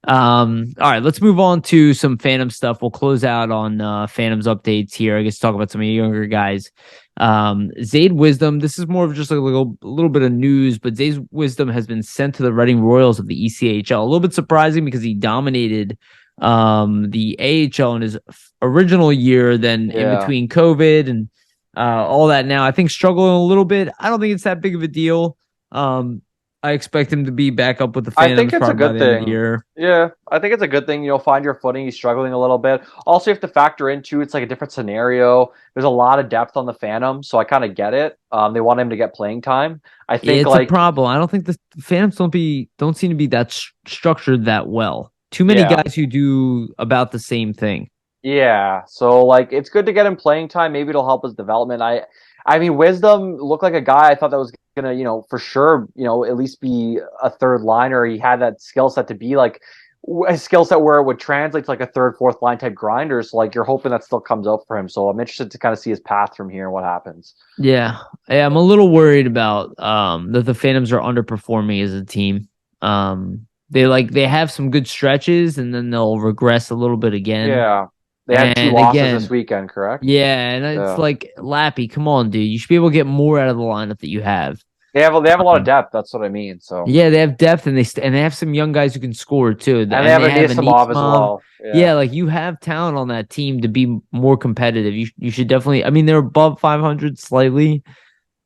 All right, let's move on to some Phantom stuff. We'll close out on Phantoms updates here. I guess talk about some of the younger guys. Zayd Wisdom. This is more of just a little bit of news, but Zayd Wisdom has been sent to the Reading Royals of the ECHL. A little bit surprising because he dominated the AHL in his original year. Then in between COVID and all that, now I think struggling a little bit. I don't think it's that big of a deal. I expect him to be back up with the Phantoms. I think it's a good thing. Year. Yeah, I think it's a good thing. You know, find your footing. He's struggling a little bit. Also, you have to factor in too. It's like a different scenario. There's a lot of depth on the Phantom, so I kind of get it. They want him to get playing time. I think it's a problem. I don't think the Phantoms don't seem to be that structured that well. Too many guys who do about the same thing. Yeah, so like it's good to get him playing time. Maybe it'll help his development. I mean, Wisdom looked like a guy I thought that was gonna, you know, for sure, you know, at least be a third liner. He had that skill set to be like a skill set where it would translate to like a third, fourth line type grinder. So like you're hoping that still comes out for him. So I'm interested to kind of see his path from here and what happens. Yeah, I'm a little worried about that the Phantoms are underperforming as a team. They have some good stretches and then they'll regress a little bit again. Yeah. They had 2 losses this weekend, correct? Yeah, and it's like, Lappy, come on, dude. You should be able to get more out of the lineup that you have. They have a lot of depth. That's what I mean. So yeah, they have depth, and they have some young guys who can score too. And they have a Nisamov as well. Yeah, like you have talent on that team to be more competitive. You should definitely. I mean, they're above 500 slightly,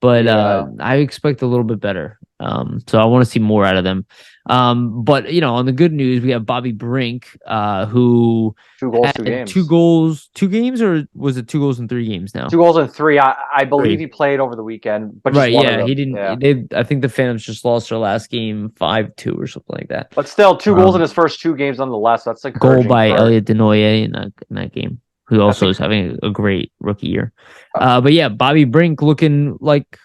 but I expect a little bit better. So I want to see more out of them. But you know, on the good news, we have Bobby Brink, who 2 goals, 2 games. 2 goals, 2 games, or was it 2 goals in 3 games now? 2 goals in 3. I believe he played over the weekend, but right, he didn't. Yeah. I think the Phantoms just lost their last game 5-2 or something like that. But still, 2 goals in his first 2 games, nonetheless. That's a goal by Elliot Denoye in that game, who also is having a great rookie year. But yeah, Bobby Brink looking like,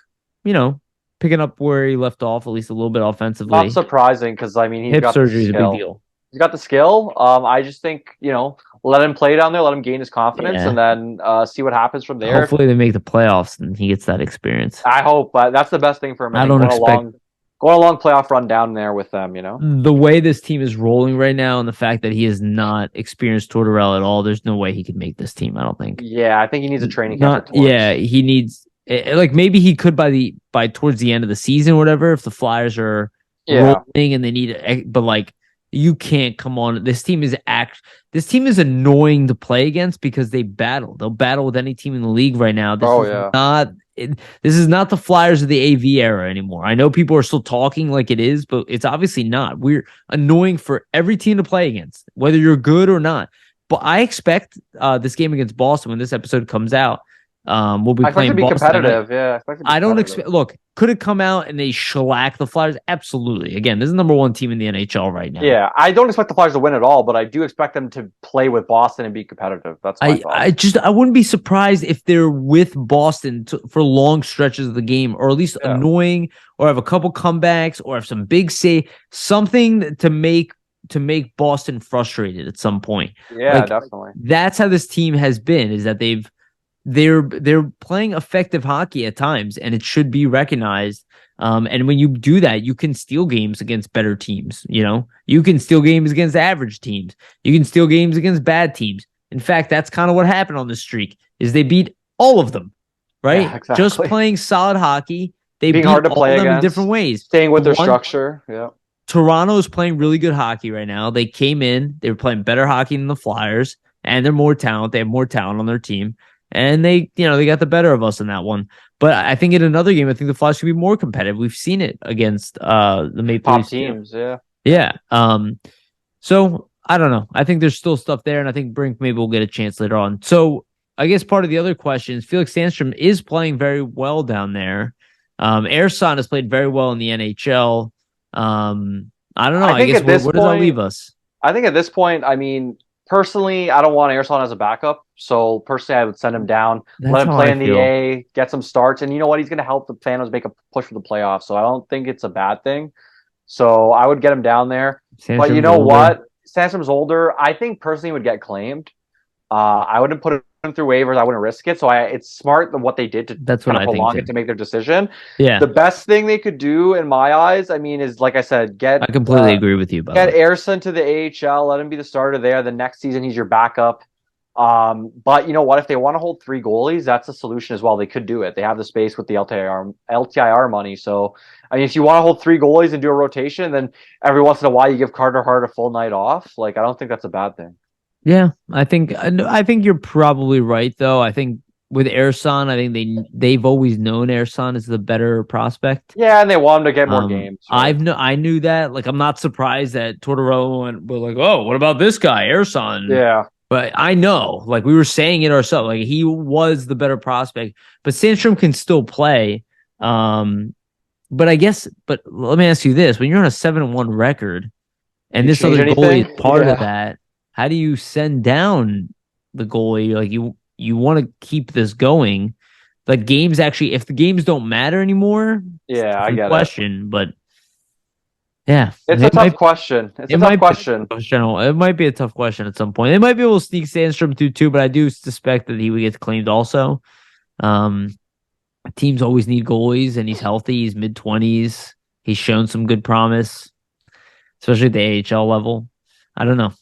you know, picking up where he left off, at least a little bit offensively. Not surprising, because I mean, he's got surgery is a big deal. He's got the skill. I just think, you know, let him play down there, let him gain his confidence, and then see what happens from there. Hopefully, they make the playoffs and he gets that experience. I hope, but that's the best thing for him. I don't expect going a long playoff run down there with them. You know, the way this team is rolling right now, and the fact that he has not experienced Tortorella at all, there's no way he could make this team. I don't think. Yeah, I think he needs a training camp. Yeah, he needs. Like maybe he could by towards the end of the season, or whatever, if the Flyers are rolling and they need, but like you can't come on. This team is annoying to play against because they'll battle with any team in the league right now. This is not the Flyers of the AV era anymore. I know people are still talking like it is, but it's obviously not. We're annoying for every team to play against, whether you're good or not. But I expect this game against Boston, when this episode comes out, we'll be playing to be Boston. Competitive. Yeah, I don't expect. Look, could it come out and they shellac the Flyers? Absolutely. Again, this is the number 1 team in the NHL right now. Yeah, I don't expect the Flyers to win at all, but I do expect them to play with Boston and be competitive. That's my thought. I wouldn't be surprised if they're with Boston for long stretches of the game, or at least annoying, or have a couple comebacks, or have some big something to make Boston frustrated at some point. Yeah, definitely. That's how this team has been. Is that they're playing effective hockey at times, and it should be recognized. And when you do that, you can steal games against better teams. You know, you can steal games against average teams. You can steal games against bad teams. In fact, that's kind of what happened on the streak. Is they beat all of them, right? Yeah, exactly. Just playing solid hockey. They beat hard to play them in different ways. Staying with their structure. Yeah. Toronto is playing really good hockey right now. They came in. They were playing better hockey than the Flyers, and they're more talent. They have more talent on their team. And they got the better of us in that one. But I think in another game, I think the Flyers should be more competitive. We've seen it against the Maple Leafs teams. Yeah. Yeah. So I don't know. I think there's still stuff there, and I think Brink maybe will get a chance later on. So I guess part of the other question is Felix Sandstrom is playing very well down there. Ersan has played very well in the NHL. I don't know. I guess where does that leave us? I think at this point, I mean, personally, I don't want Ersan as a backup. So personally, I would send him down, That's let him how play I in the feel. A, get some starts, and you know what? He's going to help the Phantoms make a push for the playoffs. So I don't think it's a bad thing. So I would get him down there. But you Sandstrom's know older. what? Sandstrom's older. I think personally would get claimed. I wouldn't put him through waivers. I wouldn't risk it. So it's smart that what they did to That's what kind of I think prolong too. it to make their decision. Yeah, The best thing they could do, in my eyes, I mean, is like I said, I completely agree with you, by the get way. Ayrson to the AHL. Let him be the starter there. The next season, he's your backup. But you know what? If they want to hold 3 goalies, that's a solution as well. They could do it. They have the space with the LTIR money. So, I mean, if you want to hold 3 goalies and do a rotation, then every once in a while you give Carter Hart a full night off. Like, I don't think that's a bad thing. Yeah, I think you're probably right though. I think with Ersan, I think they've always known Ersan is the better prospect. Yeah, and they want him to get more games, right? I knew that. Like, I'm not surprised that Tortorella and were like, oh, what about this guy, Ersan? Yeah. But I know, like we were saying it ourselves, like he was the better prospect. But Sandstrom can still play. But let me ask you this: when you're on a 7-1 record, Do and you this change other goalie anything? is part of Yeah. that, how do you send down the goalie? Like you want to keep this going. Like games actually, if the games don't matter anymore, it's a Yeah, I different get it. question. But yeah, It's a tough question. It's a it tough might be question. it might be a tough question at some point. They might be able to sneak Sandstrom through too, but I do suspect that he would get claimed also. Um, Teams always need goalies, and he's healthy. He's mid-20s. He's shown some good promise, especially at the AHL level. I don't know.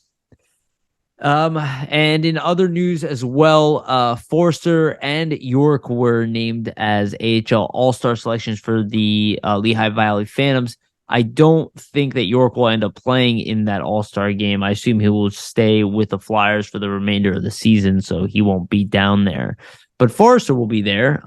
And in other news as well, Forster and York were named as AHL All-Star selections for the Lehigh Valley Phantoms. I don't think that York will end up playing in that All-Star game. I assume he will stay with the Flyers for the remainder of the season, so he won't be down there. But Forster will be there.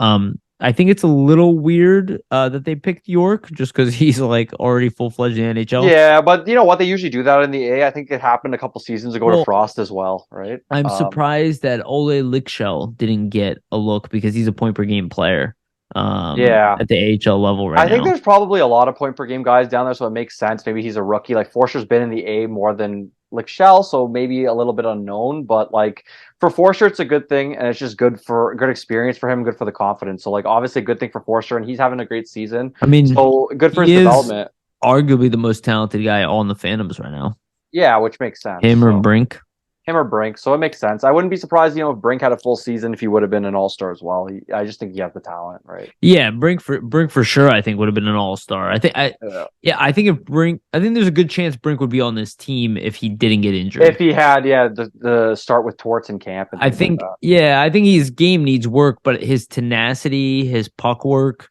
I think it's a little weird that they picked York just because he's like already full-fledged in the NHL. Yeah, but you know what? They usually do that in the A. I think it happened a couple seasons ago to Well, Frost as well, right? I'm surprised that Ole Lickshell didn't get a look because he's a point per game player Yeah. at the AHL level right I think now. there's probably a lot of point per game guys down there, so it makes sense. Maybe he's a rookie. Like Forster's been in the A more than Lickshell, so maybe a little bit unknown. But like for Forster, it's a good thing, and it's just good experience for him, good for the confidence. So like obviously a good thing for Forster, and he's having a great season. I mean, So good for his he is development. arguably the most talented guy on the Phantoms right now. Yeah, which makes sense. Him or So Brink. him or Brink. So it makes sense. I wouldn't be surprised, if Brink had a full season if he would have been an all-star as well. I just think he has the talent, right? Yeah, Brink for sure. I think would have been an all star. Yeah. I think if Brink, I think there's a good chance Brink would be on this team if he didn't get injured. If he had, yeah, the start with Torts in camp and I things like think, that. yeah, I think his game needs work, but his tenacity, his puck work,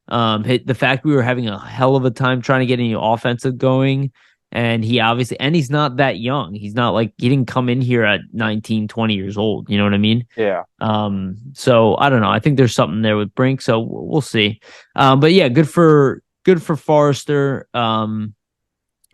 the fact we were having a hell of a time trying to get any offensive going, and he's not that young. He's not like he didn't come in here at 19, 20 years old. You know what I mean? Yeah. So I don't know. I think there's something there with Brink. So we'll see. But yeah, good for Forrester. Again,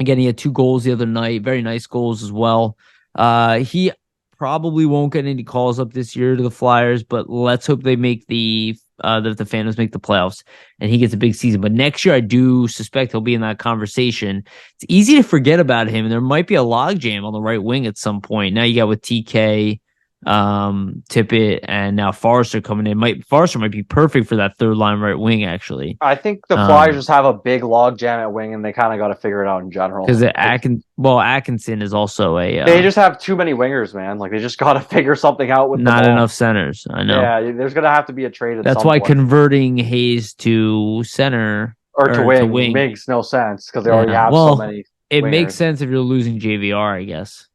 he had 2 goals the other night. Very nice goals as well. He probably won't get any calls up this year to the Flyers, but let's hope they make that the Phantoms make the playoffs and he gets a big season. But next year, I do suspect he'll be in that conversation. It's easy to forget about him. There might be a logjam on the right wing at some point. Now you got with TK, Tippett, and now Forrester coming in. Forrester might be perfect for that third line right wing, actually. I think the Flyers just have a big log jam at wing, and they kind of got to figure it out in general. Because Atkinson is also they just have too many wingers, man. Like they just got to figure something out with not enough centers. I know. Yeah, there's gonna have to be a trade. That's why converting Hayes to center or to wing makes no sense because they already have so many. It makes sense if you're losing JVR, I guess.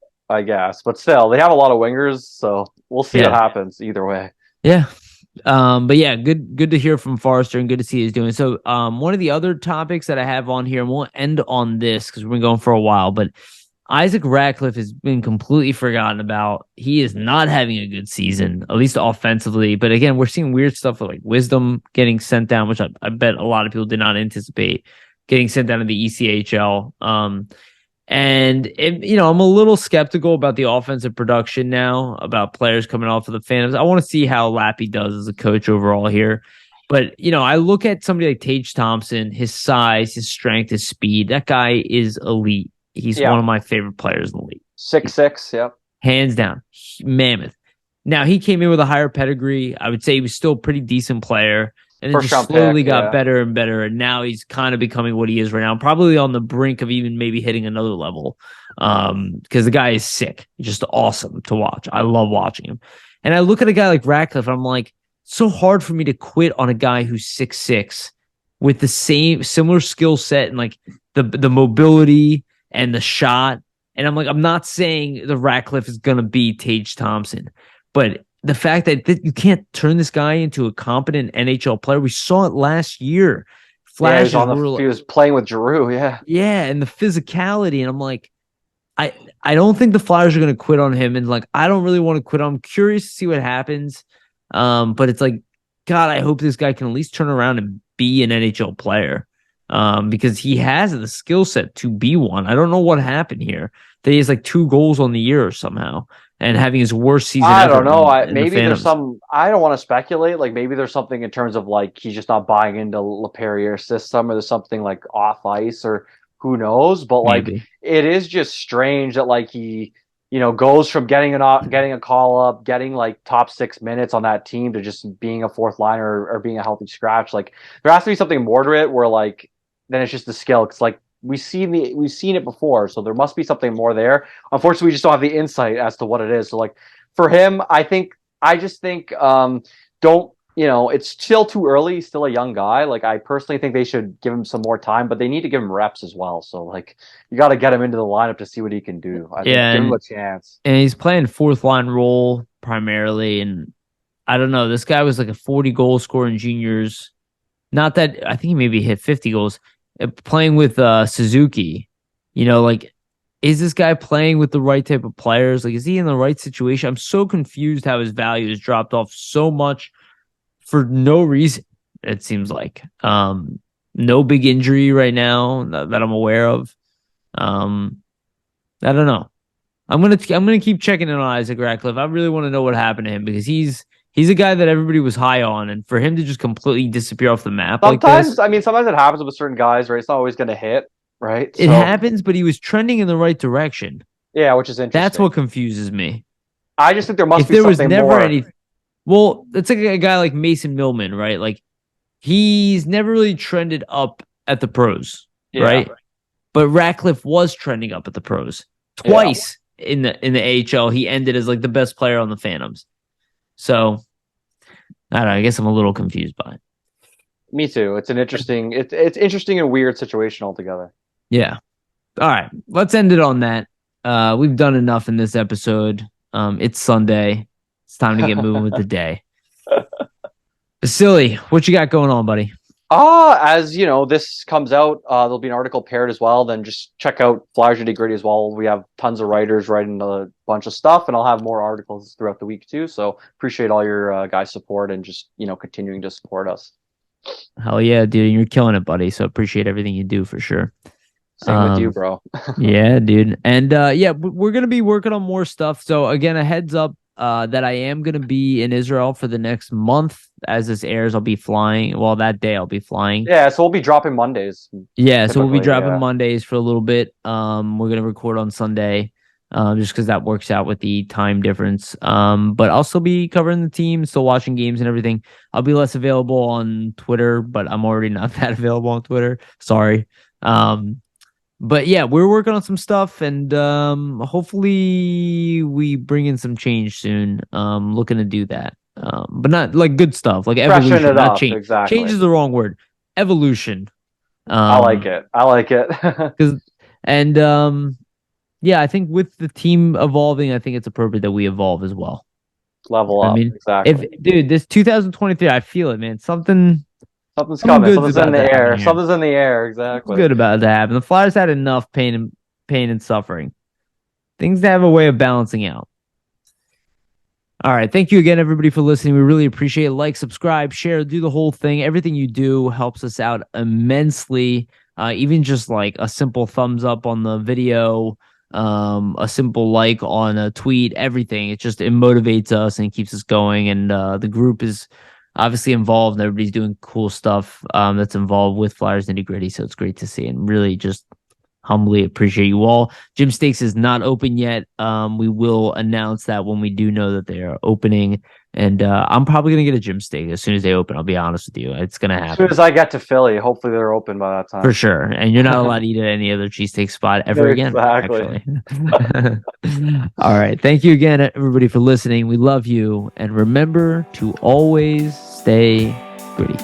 But still, they have a lot of wingers, so we'll see what happens either way. Yeah. But yeah, good to hear from Forrester and good to see he's doing. So, one of the other topics that I have on here, and we'll end on this because we've been going for a while, but Isaac Ratcliffe has been completely forgotten about. He is not having a good season, at least offensively. But again, we're seeing weird stuff with like Wisdom getting sent down, which I bet a lot of people did not anticipate getting sent down to the ECHL. I'm a little skeptical about the offensive production now, about players coming off of the Phantoms. I want to see how Lappy does as a coach overall here. But, I look at somebody like Tage Thompson, his size, his strength, his speed. That guy is elite. He's one of my favorite players in the league. 6'6", yep. hands down, mammoth. Now he came in with a higher pedigree. I would say he was still a pretty decent player, and then First just round slowly pick, got yeah. better and better. And now he's kind of becoming what he is right now, probably on the brink of even maybe hitting another level. Because the guy is sick, just awesome to watch. I love watching him. And I look at a guy like Ratcliffe, and I'm like, so hard for me to quit on a guy who's 6'6" with the similar skill set and like the mobility and the shot. And I'm like, I'm not saying the Ratcliffe is gonna be Tage Thompson, but the fact that you can't turn this guy into a competent NHL player, we saw it last year. Flashes he was playing with Giroux, yeah. Yeah, and the physicality. And I'm like, I don't think the Flyers are gonna quit on him. And like, I don't really want to quit. I'm curious to see what happens. But it's like, God, I hope this guy can at least turn around and be an NHL player. Because he has the skill set to be one. I don't know what happened here. That he has like 2 goals on the year somehow, and having his worst season I ever. don't know. Maybe there's some. I don't want to speculate. Like maybe there's something in terms of like he's just not buying into LaPerriere's system, or there's something like off ice, or who knows. But like it is just strange that like he, goes from getting a call up, getting like top 6 minutes on that team to just being a fourth liner or being a healthy scratch. Like there has to be something more to it. Where like then it's just the skill. It's like we've seen it before, so there must be something more there. Unfortunately, we just don't have the insight as to what it is. So like for him, I just think don't it's still too early. He's still a young guy. Like I personally think they should give him some more time, but they need to give him reps as well. So like you got to get him into the lineup to see what he can do. I think give him a chance. And he's playing fourth line role primarily, and I don't know. This guy was like a 40 goal scorer in juniors. Not that I think he maybe hit 50 goals. Playing with Suzuki, like, is this guy playing with the right type of players? Like, is he in the right situation? I'm so confused how his value has dropped off so much for no reason. It seems like no big injury right now that I'm aware of. I don't know. I'm gonna keep checking in on Isaac Ratcliffe. I really want to know what happened to him because he's a guy that everybody was high on, and for him to just completely disappear off the map sometimes it happens with certain guys, right? It's not always going to hit, right? It happens, but he was trending in the right direction. Yeah, which is interesting. That's what confuses me. I just think there must be something more. Well, it's like a guy like Mason Millman, right? Like he's never really trended up at the pros, right? But Ratcliffe was trending up at the pros twice in the AHL. He ended as like the best player on the Phantoms. So I don't know. I guess I'm a little confused by it. Me too. It's an interesting. It's interesting and weird situation altogether. Yeah. All right. Let's end it on that. We've done enough in this episode. It's Sunday. It's time to get moving with the day. Vasili, what you got going on, buddy? As you know, this comes out, there'll be an article paired as well. Then just check out Flyers Nitty Gritty as well. We have tons of writers writing a bunch of stuff, and I'll have more articles throughout the week too. So appreciate all your guys' support and just continuing to support us. Hell yeah, dude! You're killing it, buddy. So appreciate everything you do for sure. Same with you, bro. Yeah, dude. And we're gonna be working on more stuff. So again, a heads up. That I am going to be in Israel for the next month. As this airs, I'll be flying. Well, that day I'll be flying. Yeah, so we'll be dropping Mondays. Yeah, so we'll be dropping Mondays for a little bit. We're going to record on Sunday just because that works out with the time difference. But I'll still be covering the team, still watching games and everything. I'll be less available on Twitter, but I'm already not that available on Twitter. Sorry. But yeah, we're working on some stuff, and hopefully we bring in some change soon. Looking to do that, but not like good stuff, like evolution, not change. Exactly. Change is the wrong word. Evolution. I like it. Yeah, I think with the team evolving, I think it's appropriate that we evolve as well. Level up. I mean, exactly. This 2023, I feel it, man. Something's coming. Something's in the air. Something's in the air. Exactly. Good about to happen. The Flyers had enough pain and suffering. Things have a way of balancing out. All right. Thank you again, everybody, for listening. We really appreciate it. Like, subscribe, share, do the whole thing. Everything you do helps us out immensely. Even just like a simple thumbs up on the video, a simple like on a tweet, everything. It motivates us and keeps us going. And the group is obviously involved, and everybody's doing cool stuff that's involved with Flyers Nitty Gritty. So it's great to see, and really just humbly appreciate you all. Jim Steaks is not open yet. We will announce that when we do know that they are opening. And I'm probably gonna get a Jim Steak as soon as they open. I'll be honest with you, it's gonna happen. As soon as I get to Philly, hopefully they're open by that time. For sure. And you're not allowed to eat at any other cheesesteak spot ever again. Actually. All right. Thank you again, everybody, for listening. We love you, and remember to always stay gritty.